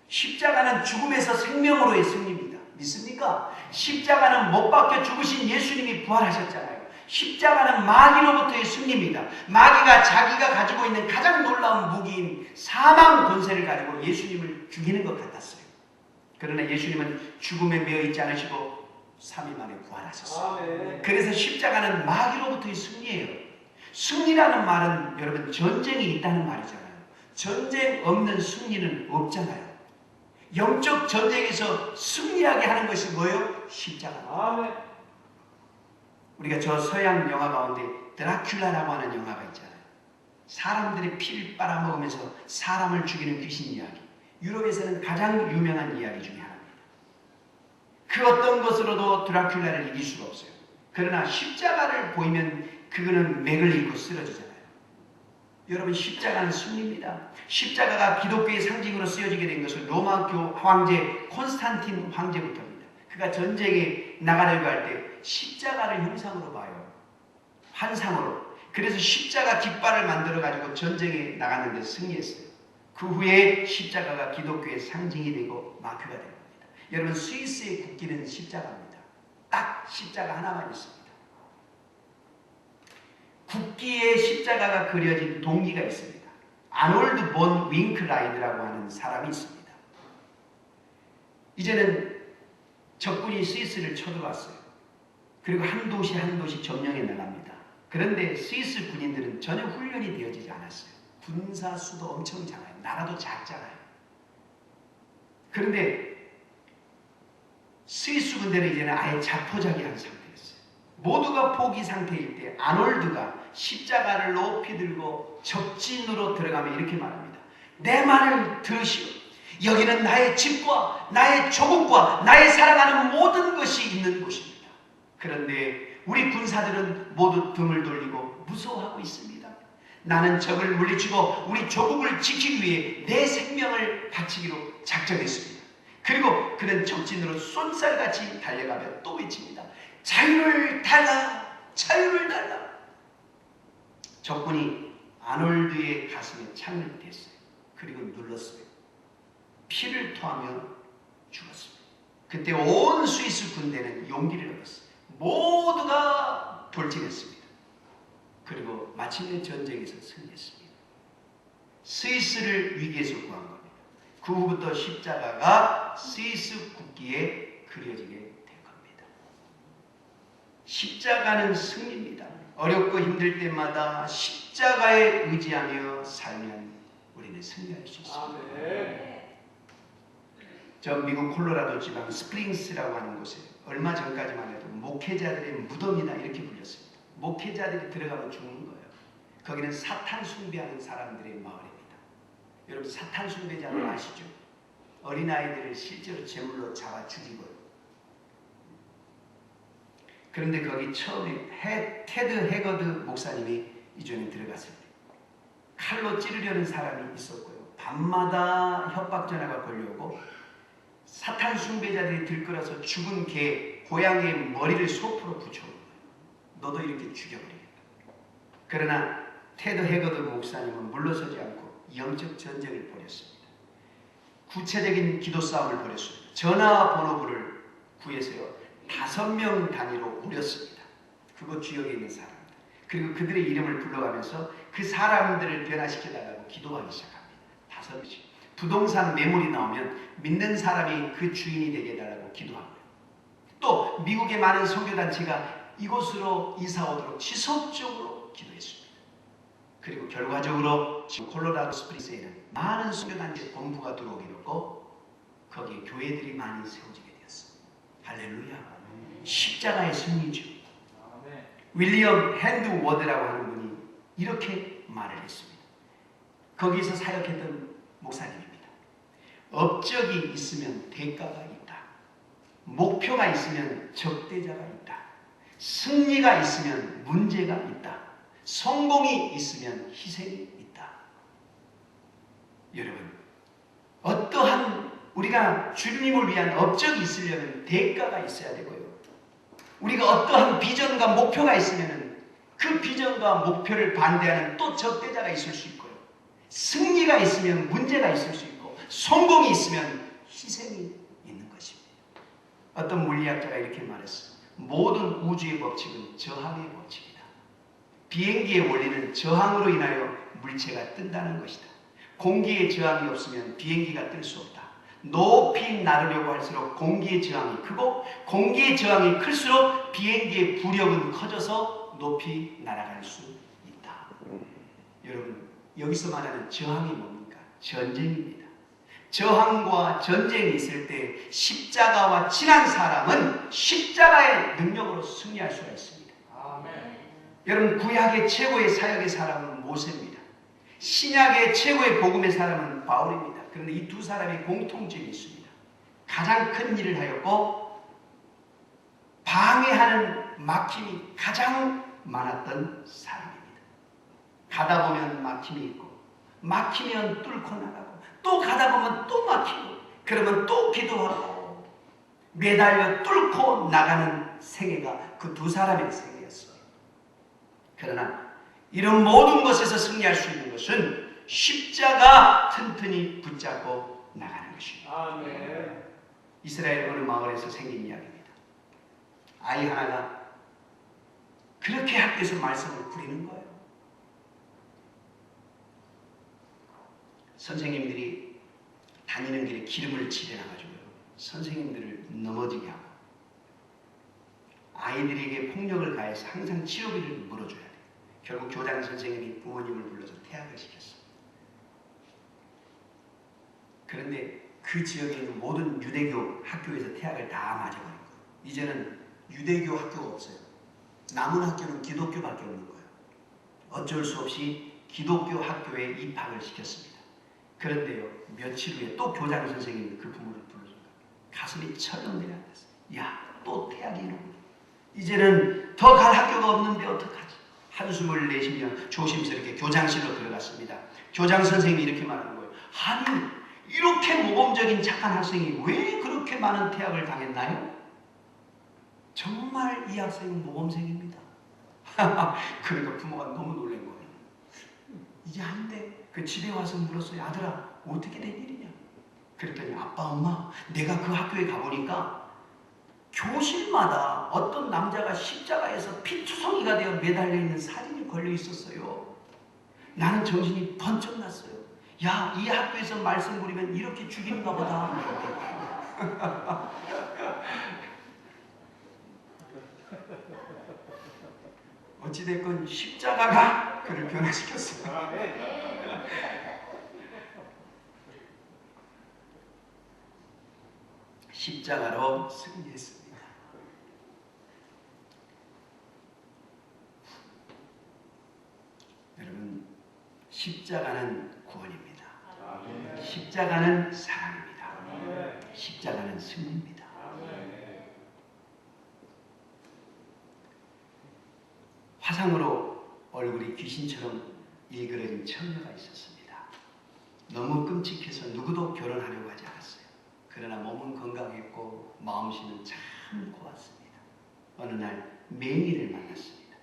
십자가는 죽음에서 생명으로의 승리입니다. 믿습니까? 십자가는 못 박혀 죽으신 예수님이 부활하셨잖아요. 십자가는 마귀로부터의 승리입니다. 마귀가 자기가 가지고 있는 가장 놀라운 무기인 사망 권세를 가지고 예수님을 죽이는 것 같았어요. 그러나 예수님은 죽음에 매여 있지 않으시고 3일 만에 부활하셨어요. 그래서 십자가는 마귀로부터의 승리예요. 승리라는 말은 여러분 전쟁이 있다는 말이잖아요. 전쟁 없는 승리는 없잖아요. 영적 전쟁에서 승리하게 하는 것이 뭐예요? 십자가입니다. 우리가 저 서양 영화 가운데 드라큘라라고 하는 영화가 있잖아요. 사람들의 피를 빨아먹으면서 사람을 죽이는 귀신 이야기. 유럽에서는 가장 유명한 이야기 중에 하나입니다. 그 어떤 것으로도 드라큘라를 이길 수가 없어요. 그러나 십자가를 보이면 그거는 맥을 잃고 쓰러지잖아요. 여러분, 십자가는 승리입니다. 십자가가 기독교의 상징으로 쓰여지게 된 것은 로마 황제 콘스탄틴 황제부터입니다. 그가 전쟁에 나가려고 할 때 십자가를 형상으로 봐요. 환상으로. 그래서 십자가 깃발을 만들어가지고 전쟁에 나갔는데 승리했어요. 그 후에 십자가가 기독교의 상징이 되고 마크가 된 겁니다. 여러분, 스위스의 국기는 십자가입니다. 딱 십자가 하나만 있습니다. 국기에 십자가가 그려진 동기가 있습니다. 아놀드 본 윙클라이드라고 하는 사람이 있습니다. 이제는 적군이 스위스를 쳐들어왔어요. 그리고 한 도시 한 도시 점령해 나갑니다. 그런데 스위스 군인들은 전혀 훈련이 되어지지 않았어요. 군사 수도 엄청 작아요. 나라도 작잖아요. 그런데 스위스 군대는 이제는 아예 자포자기한 상태였어요. 모두가 포기 상태일 때 아놀드가 십자가를 높이 들고 적진으로 들어가며 이렇게 말합니다. 내 말을 들으시오. 여기는 나의 집과 나의 조국과 나의 사랑하는 모든 것이 있는 곳입니다. 그런데 우리 군사들은 모두 등을 돌리고 무서워하고 있습니다. 나는 적을 물리치고 우리 조국을 지키기 위해 내 생명을 바치기로 작정했습니다. 그리고 그는 적진으로 쏜살같이 달려가며 또 외칩니다. 자유를 달라! 자유를 달라! 적군이 아놀드의 가슴에 창을 댔어요. 그리고 눌렀어요. 피를 토하며 죽었습니다. 그때 온 스위스 군대는 용기를 얻었어요. 모두가 돌진했습니다. 그리고 마침내 전쟁에서 승리했습니다. 스위스를 위기에서 구한 겁니다. 그 후부터 십자가가 스위스 국기에 그려지게 된 겁니다. 십자가는 승리입니다. 어렵고 힘들 때마다 십자가에 의지하며 살면 우리는 승리할 수 있습니다. 저 미국 콜로라도 지방 스프링스라고 하는 곳에 얼마 전까지만 해도 목회자들의 무덤이다 이렇게 불렸습니다. 목회자들이 들어가면 죽는 거예요. 거기는 사탄 숭배하는 사람들의 마을입니다. 여러분 사탄 숭배자는 아시죠? 어린아이들을 실제로 제물로 잡아 죽이고요. 그런데 거기 처음에 테드 해거드 목사님이 이전에 들어갔을 때 칼로 찌르려는 사람이 있었고요. 밤마다 협박 전화가 걸려오고 사탄 숭배자들이 들끓어서 죽은 개, 고양이의 머리를 소프로 붙여오는 거예요. 너도 이렇게 죽여버리겠다. 그러나 테드 해거드 목사님은 물러서지 않고 영적 전쟁을 벌였습니다. 구체적인 기도 싸움을 벌였습니다. 전화번호부를 구해서요. 5명 단위로 우렸습니다. 그곳 지역에 있는 사람들. 그리고 그들의 이름을 불러가면서 그 사람들을 변화시켜달라고 기도하기 시작합니다. 5명씩. 부동산 매물이 나오면 믿는 사람이 그 주인이 되게 해달라고 기도하고요. 또 미국의 많은 선교단체가 이곳으로 이사 오도록 지속적으로 기도했습니다. 그리고 결과적으로 지금 콜로라도 스프링스에는 많은 선교단체 본부가 들어오게 됐고 거기에 교회들이 많이 세워지게 되었습니다. 할렐루야. 십자가의 승리죠. 윌리엄 핸드 워드라고 하는 분이 이렇게 말을 했습니다. 거기서 사역했던 목사님입니다. 업적이 있으면 대가가 있다. 목표가 있으면 적대자가 있다. 승리가 있으면 문제가 있다. 성공이 있으면 희생이 있다. 여러분, 어떠한 우리가 주님을 위한 업적이 있으려면 대가가 있어야 되고요. 우리가 어떠한 비전과 목표가 있으면 그 비전과 목표를 반대하는 또 적대자가 있을 수 있고요. 승리가 있으면 문제가 있을 수 있고 성공이 있으면 희생이 있는 것입니다. 어떤 물리학자가 이렇게 말했어요. 모든 우주의 법칙은 저항의 법칙이다. 비행기의 원리는 저항으로 인하여 물체가 뜬다는 것이다. 공기의 저항이 없으면 비행기가 뜰 수 없다. 높이 나르려고 할수록 공기의 저항이 크고 공기의 저항이 클수록 비행기의 부력은 커져서 높이 날아갈 수 있다. 여러분, 여기서 말하는 저항이 뭡니까? 전쟁입니다. 저항과 전쟁이 있을 때 십자가와 친한 사람은 십자가의 능력으로 승리할 수가 있습니다. 아멘. 여러분, 구약의 최고의 사역의 사람은 모세입니다. 신약의 최고의 복음의 사람은 바울입니다. 그런데 이 두 사람의 공통점이 있습니다. 가장 큰 일을 하였고 방해하는 막힘이 가장 많았던 사람입니다. 가다 보면 막힘이 있고 막히면 뚫고 나가고 또 가다 보면 또 막히고 그러면 또 기도하고 매달려 뚫고 나가는 생애가 그 두 사람의 생애였어요. 그러나 이런 모든 것에서 승리할 수 있는 것은 십자가 튼튼히 붙잡고 나가는 것입니다. 아멘. 이스라엘 어느 마을에서 생긴 이야기입니다. 아이 하나가 그렇게 학교에서 말씀을 부리는 거예요. 선생님들이 다니는 길에 기름을 칠해놔가지고요. 선생님들을 넘어지게 하고 아이들에게 폭력을 가해서 항상 치료비를 물어줘야 돼요. 결국 교장 선생님이 부모님을 불러서 퇴학을 시켰어요. 그런데 그 지역에 있는 모든 유대교 학교에서 퇴학을 다 맞아버린 거예요. 이제는 유대교 학교가 없어요. 남은 학교는 기독교밖에 없는 거예요. 어쩔 수 없이 기독교 학교에 입학을 시켰습니다. 그런데요, 며칠 후에 또 교장 선생님이 그 부모를 불러준 거예요. 가슴이 철렁 내려앉았어요. 야, 또 퇴학이 이러고 이제는 더 갈 학교가 없는데 어떡하지? 한숨을 내쉬며 조심스럽게 교장실로 들어갔습니다. 교장 선생님이 이렇게 말하는 거예요. 아니, 이렇게 모범적인 착한 학생이 왜 그렇게 많은 퇴학을 당했나요? 정말 이 학생은 모범생입니다. 그러니까 부모가 너무 놀란 거예요. 이게 아닌데 그 집에 와서 물었어요. 아들아, 어떻게 된 일이냐? 그랬더니 아빠, 엄마, 내가 그 학교에 가보니까 교실마다 어떤 남자가 십자가에서 피투성이가 되어 매달려 있는 사진이 걸려 있었어요. 나는 정신이 번쩍 났어요. 야, 이 학교에서 말씀 부리면 이렇게 죽이는가 보다. 어찌됐건 십자가가 그를 변화시켰어요. 십자가로 승리했습니다. 여러분, 십자가는 구원입니다. 십자가는 사랑입니다. 십자가는 승리입니다. 화상으로 얼굴이 귀신처럼 일그러진 처녀가 있었습니다. 너무 끔찍해서 누구도 결혼하려고 하지 않았어요. 그러나 몸은 건강했고 마음씨는 참 고왔습니다. 어느 날 맹인을 만났습니다.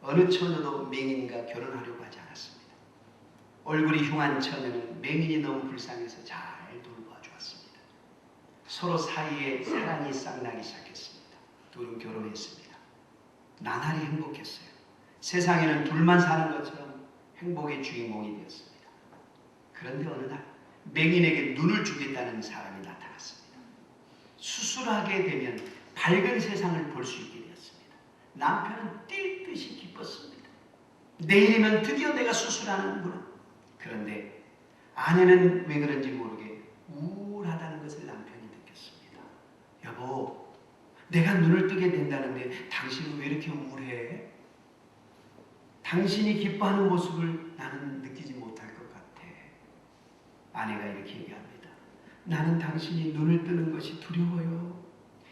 어느 처녀도 맹인과 결혼하려고 하지 않았습니다. 얼굴이 흉한 처녀는 맹인이 너무 불쌍해서 잘 돌봐주었습니다. 서로 사이에 사랑이 싹나기 시작했습니다. 둘은 결혼했습니다. 나날이 행복했어요. 세상에는 둘만 사는 것처럼 행복의 주인공이 되었습니다. 그런데 어느 날 맹인에게 눈을 주겠다는 사람이 나타났습니다. 수술하게 되면 밝은 세상을 볼 수 있게 되었습니다. 남편은 뛸 듯이 기뻤습니다. 내일이면 드디어 내가 수술하는구나. 그런데 아내는 왜 그런지 모르게 우울하다는 것을 남편이 느꼈습니다. 여보, 내가 눈을 뜨게 된다는데 당신은 왜 이렇게 우울해? 당신이 기뻐하는 모습을 나는 느끼지 못할 것 같아. 아내가 이렇게 얘기합니다. 나는 당신이 눈을 뜨는 것이 두려워요.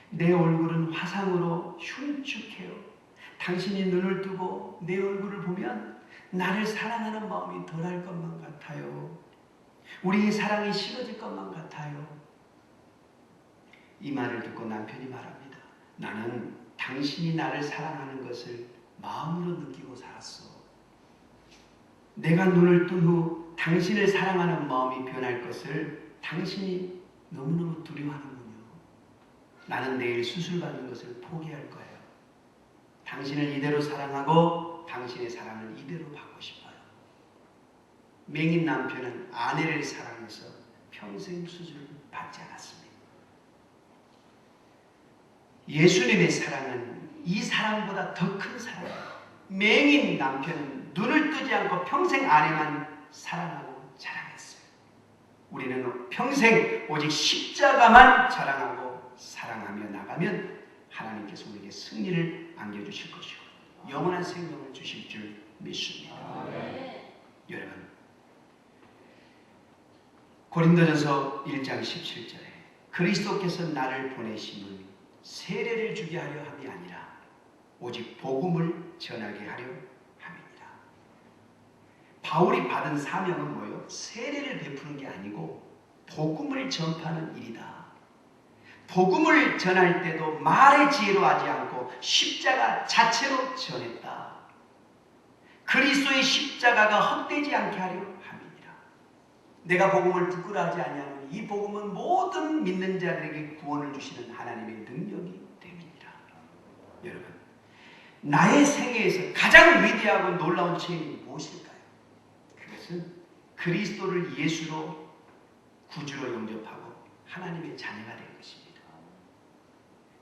내 얼굴은 화상으로 흉측해요. 당신이 눈을 뜨고 내 얼굴을 보면 나를 사랑하는 마음이 덜할 것만 같아요. 우리의 사랑이 식어질 것만 같아요. 이 말을 듣고 남편이 말합니다. 나는 당신이 나를 사랑하는 것을 마음으로 느끼고 살았어. 내가 눈을 뜬 후 당신을 사랑하는 마음이 변할 것을 당신이 너무너무 두려워하는군요. 나는 내일 수술받는 것을 포기할 거예요. 당신을 이대로 사랑하고 당신의 사랑을 이대로 받고 싶어요. 맹인 남편은 아내를 사랑해서 평생 수술을 받지 않았습니다. 예수님의 사랑은 이 사랑보다 더 큰 사랑이에요. 맹인 남편은 눈을 뜨지 않고 평생 아내만 사랑하고 자랑했어요. 우리는 평생 오직 십자가만 자랑하고 사랑하며 나가면 하나님께서 우리에게 승리를 안겨주실 것이고 영원한 생명을 주실 줄 믿습니다. 여러분, 고린도전서 1장 17절에 그리스도께서 나를 보내심은 세례를 주게 하려 함이 아니라 오직 복음을 전하게 하려 함이니라. 바울이 받은 사명은 뭐예요? 세례를 베푸는 게 아니고 복음을 전파하는 일이다. 복음을 전할 때도 말의 지혜로 하지 않고 십자가 자체로 전했다. 그리스도의 십자가가 헛되지 않게 하려 함이니라. 내가 복음을 부끄러워하지 아니하노니 이 복음은 모든 믿는 자들에게 구원을 주시는 하나님의 능력이 됨이니라. 여러분, 나의 생애에서 가장 위대하고 놀라운 체험이 무엇일까요? 그것은 그리스도를 예수로 구주로 영접하고 하나님의 자녀가 된 것입니다.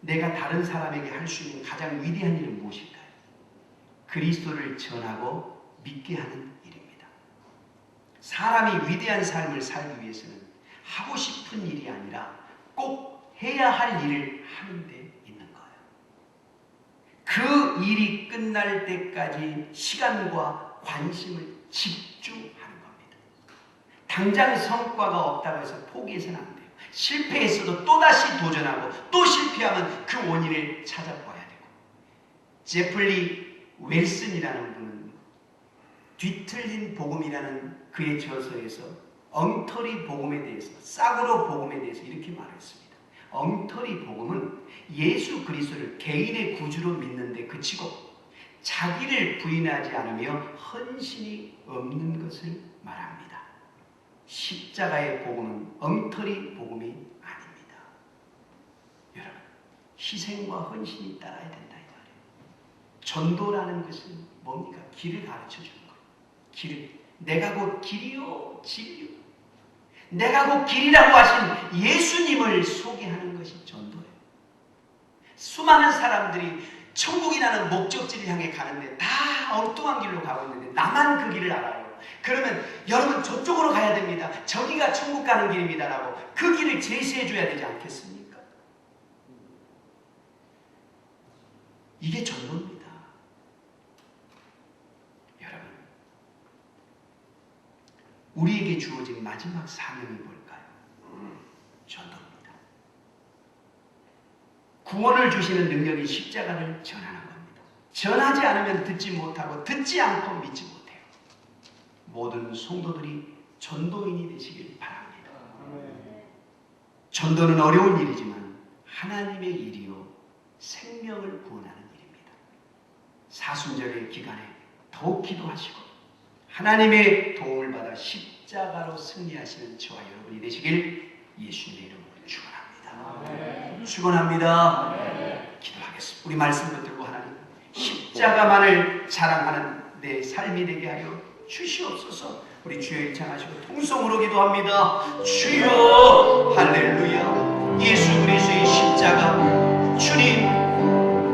내가 다른 사람에게 할 수 있는 가장 위대한 일은 무엇일까요? 그리스도를 전하고 믿게 하는 일입니다. 사람이 위대한 삶을 살기 위해서는 하고 싶은 일이 아니라 꼭 해야 할 일을 하는 데 있는 거예요. 그 일이 끝날 때까지 시간과 관심을 집중하는 겁니다. 당장 성과가 없다고 해서 포기해서는 안 돼요. 실패했어도 또다시 도전하고 또 실패하면 그 원인을 찾아봐야 되고, 제플리 웰슨이라는 분은 뒤틀린 복음이라는 그의 저서에서 엉터리 복음에 대해서, 싸구려 복음에 대해서 이렇게 말했습니다. 엉터리 복음은 예수 그리스도를 개인의 구주로 믿는 데 그치고 자기를 부인하지 않으며 헌신이 없는 것을 말합니다. 십자가의 복음은 엉터리 복음이 아닙니다. 여러분, 희생과 헌신이 따라야 된다 이 말이에요. 전도라는 것은 뭡니까? 길을 가르쳐 주는 거예요. 길을. 내가 곧 길이요 진리요. 내가 곧 길이라고 하신 예수님을 소개하는 것이 전도예요. 수많은 사람들이 천국이라는 목적지를 향해 가는데 다 엉뚱한 길로 가고 있는데 나만 그 길을 알아요. 그러면 여러분 저쪽으로 가야 됩니다. 저기가 천국 가는 길입니다 라고 그 길을 제시해 줘야 되지 않겠습니까? 이게 전도입니다. 여러분, 우리에게 주어진 마지막 사명이 뭘까요? 전도입니다. 구원을 주시는 능력이 십자가를 전하는 겁니다. 전하지 않으면 듣지 못하고 듣지 않고 믿지 못해요. 모든 성도들이 전도인이 되시길 바랍니다. 전도는 어려운 일이지만 하나님의 일이요 생명을 구원하는 일입니다. 사순절의 기간에 더욱 기도하시고 하나님의 도움을 받아 십자가로 승리하시는 저와 여러분이 되시길 예수님의 이름으로 축원합니다. 축원합니다. 기도하겠습니다. 우리 말씀 붙들고 하나님, 십자가만을 자랑하는 내 삶이 되게 하여 주시옵소서. 우리 주여 일창하시고 통성으로 기도합니다. 주여, 할렐루야. 예수 그리스도의 십자가, 주님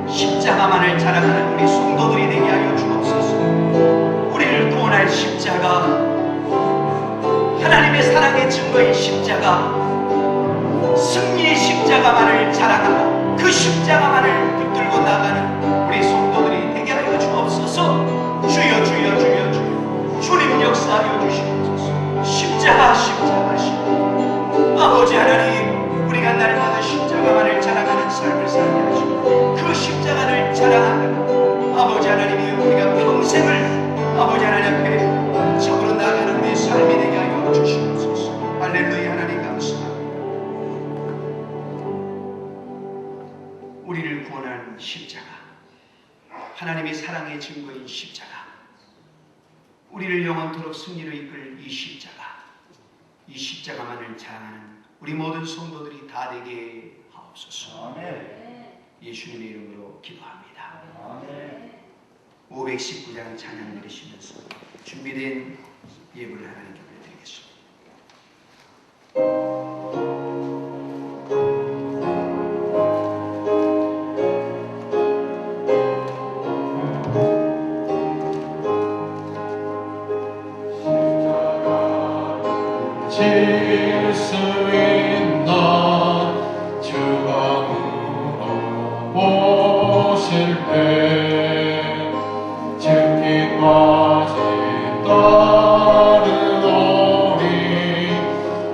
십자가만을 자랑하는 우리 성도들이 되게 하여 주옵소서. 우리를 구원할 십자가, 하나님의 사랑의 증거인 십자가, 승리의 십자가만을 자랑하고 그 십자가만을 붙들고 나가는 우리 성도들이 되게 하여 주옵소서. 주여 주여 주여 주여, 주님 역사하여 주시옵소서. 십자가 십자가 십자가. 아버지 하나님, 우리가 날마다 십자가만을 자랑하는 삶을 살게 하시고 그 십자가를 자랑하는 아버지 하나님이 우리가 평생을 아버지 하나님 앞에 적으로 나가는 내 삶이 되게 하여 주시옵소서. 할렐루야. 하나님 감사합니다. 우리를 구원하는 십자가, 하나님의 사랑의 증거인 십자가, 우리를 영원토록 승리로 이끌 이 십자가, 이 십자가만을 자랑하는 우리 모든 성도들이 다 되게 하옵소서. 예수님의 이름으로 기도합니다. 519장 찬양 드리시면서 준비된 예물을 하나님께 드리겠습니다. 질 수 있나 주가 물어보실 때 죽기까지 따르노니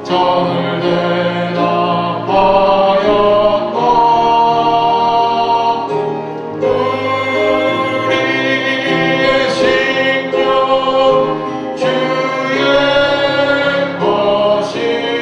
저를 대답하였다. 우리의 식량 주의 것이니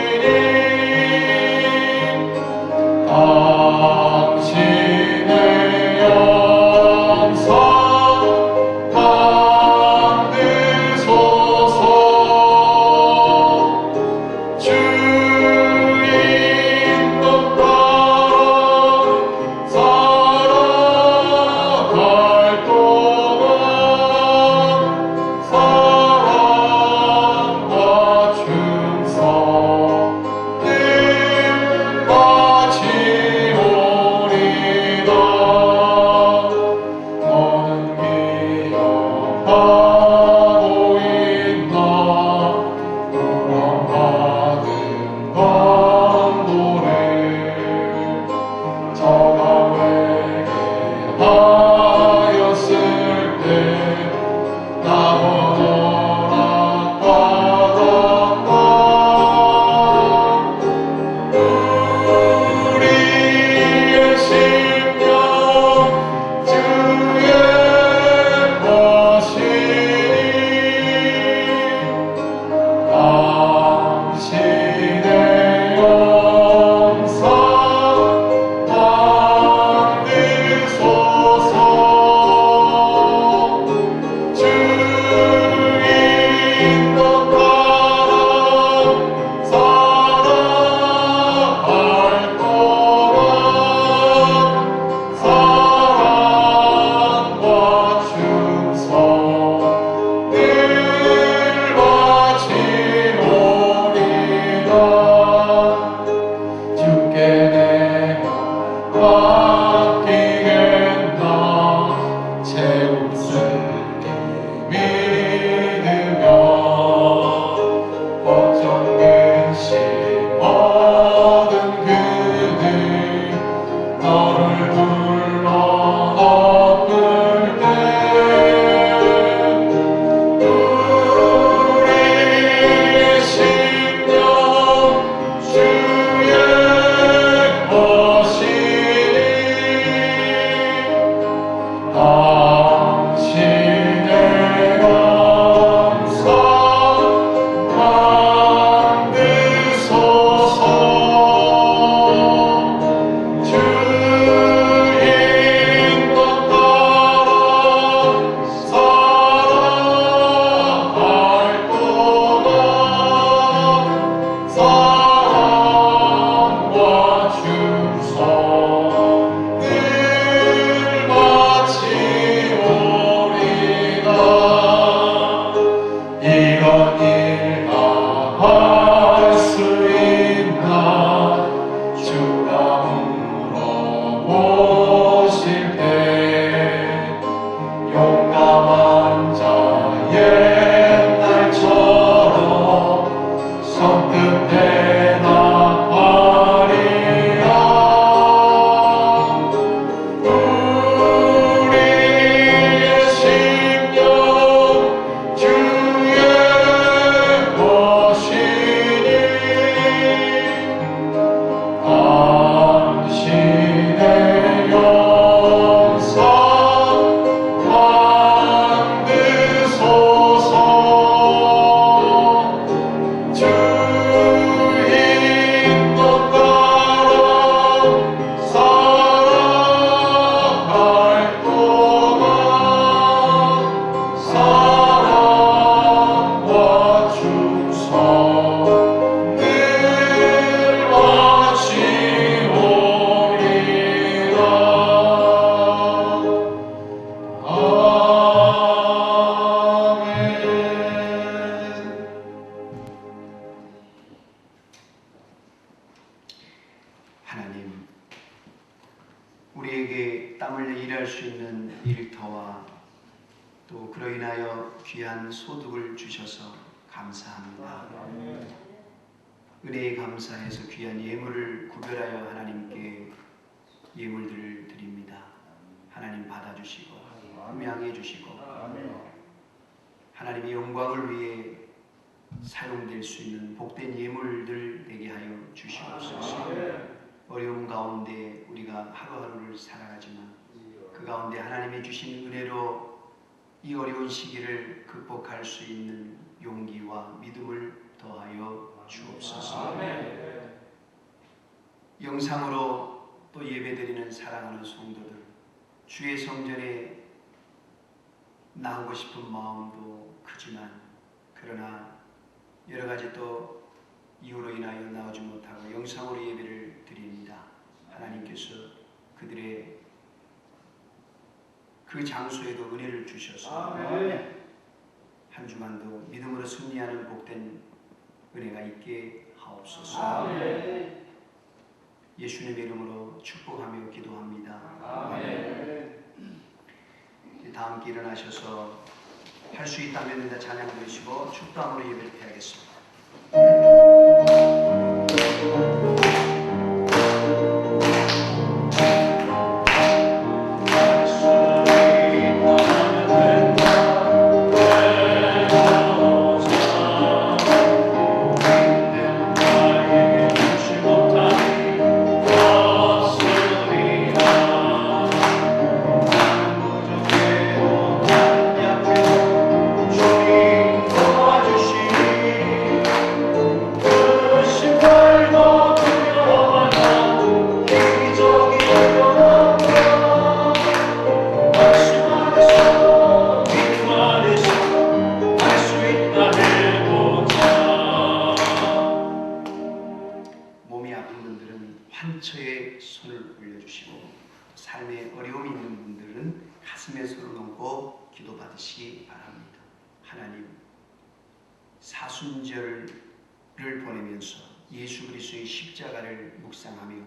우리에게 땀 흘려 일할 수 있는 일터와 또 그로 인하여 귀한 소득을 주셔서 감사합니다. 은혜에 감사해서 귀한 예물을 구별하여 하나님께 예물들을 드립니다. 하나님 받아주시고 음양해 주시고 하나님의 영광을 위해 사용될 수 있는 복된 예물들 되게 하여 주시옵소서. 어려움 가운데 우리가 하루하루를 살아가지만 그 가운데 하나님이 주신 은혜로 이 어려운 시기를 극복할 수 있는 용기와 믿음을 더하여 주옵소서. 영상으로 또 예배드리는 사랑하는 성도들, 주의 성전에 나오고 싶은 마음도 크지만 그러나 여러 가지 또 이유로 인하여 나오지 못하고 영상으로 예배를 드립니다. 하나님께서 그들의 그 장소에도 은혜를 주셔서 한 주간도 믿음으로 승리하는 복된 은혜가 있게 하옵소서. 예수님의 이름으로 축복하며 기도합니다. 다 함께 일어나셔서 할 수 있다면 찬양 드리시고 축도함으로 예배를 드리겠습니다. 환처에 손을 올려주시고 삶에 어려움이 있는 분들은 가슴에 손을 얹고 기도받으시기 바랍니다. 하나님, 사순절을 보내면서 예수 그리스도의 십자가를 묵상하며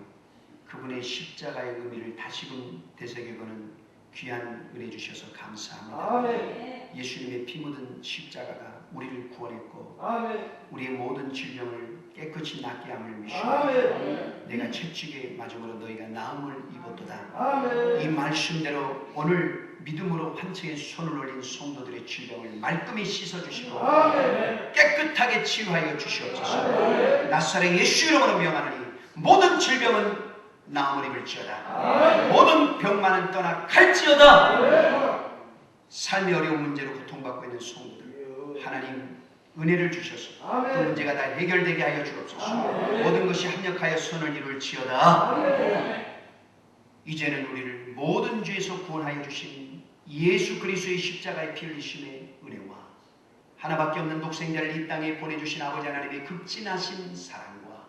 그분의 십자가의 의미를 다시금 되새겨보는 귀한 은혜 주셔서 감사합니다. 아멘. 예수님의 피 묻은 십자가가 우리를 구원했고 아멘. 우리의 모든 질병을 깨끗이 낫게 함을 위시오. 아멘. 내가 채찍에 맞음으로 너희가 나음을 입었도다. 아멘. 이 말씀대로 오늘 믿음으로 한층에 손을 올린 성도들의 질병을 말끔히 씻어주시고 아멘. 깨끗하게 치유하여 주시옵소서. 나사렛 예수 이름으로 명하노니 모든 질병은 나음을 입을지어다. 모든 병만은 떠나 갈지어다. 삶의 어려운 문제로 고통받고 있는 성도들 하나님 은혜를 주셔서 그 문제가 다 해결되게 하여 주옵소서. 모든 것이 합력하여 선을 이룰지어다. 이제는 우리를 모든 죄에서 구원하여 주신 예수 그리스도의 십자가의 피 흘리심의 은혜와 하나밖에 없는 독생자를 이 땅에 보내주신 아버지 하나님의 극진하신 사랑과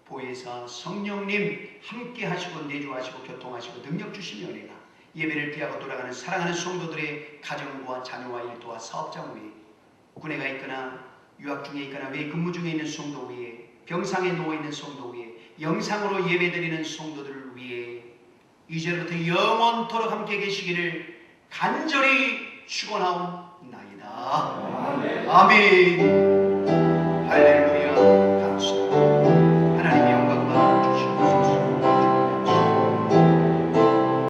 보혜사 성령님 함께 하시고 내주하시고 교통하시고 능력 주시는 은혜가 예배를 피하고 돌아가는 사랑하는 성도들의 가정과 자녀와 일터와 사업장 위에 군에가 있거나 유학 중에 있거나 외 근무 중에 있는 성도 위에 병상에 누워있는 성도 위에 영상으로 예배드리는 성도들을 위해 이제부터 영원토록 함께 계시기를 간절히 축원하옵나이다. 아멘.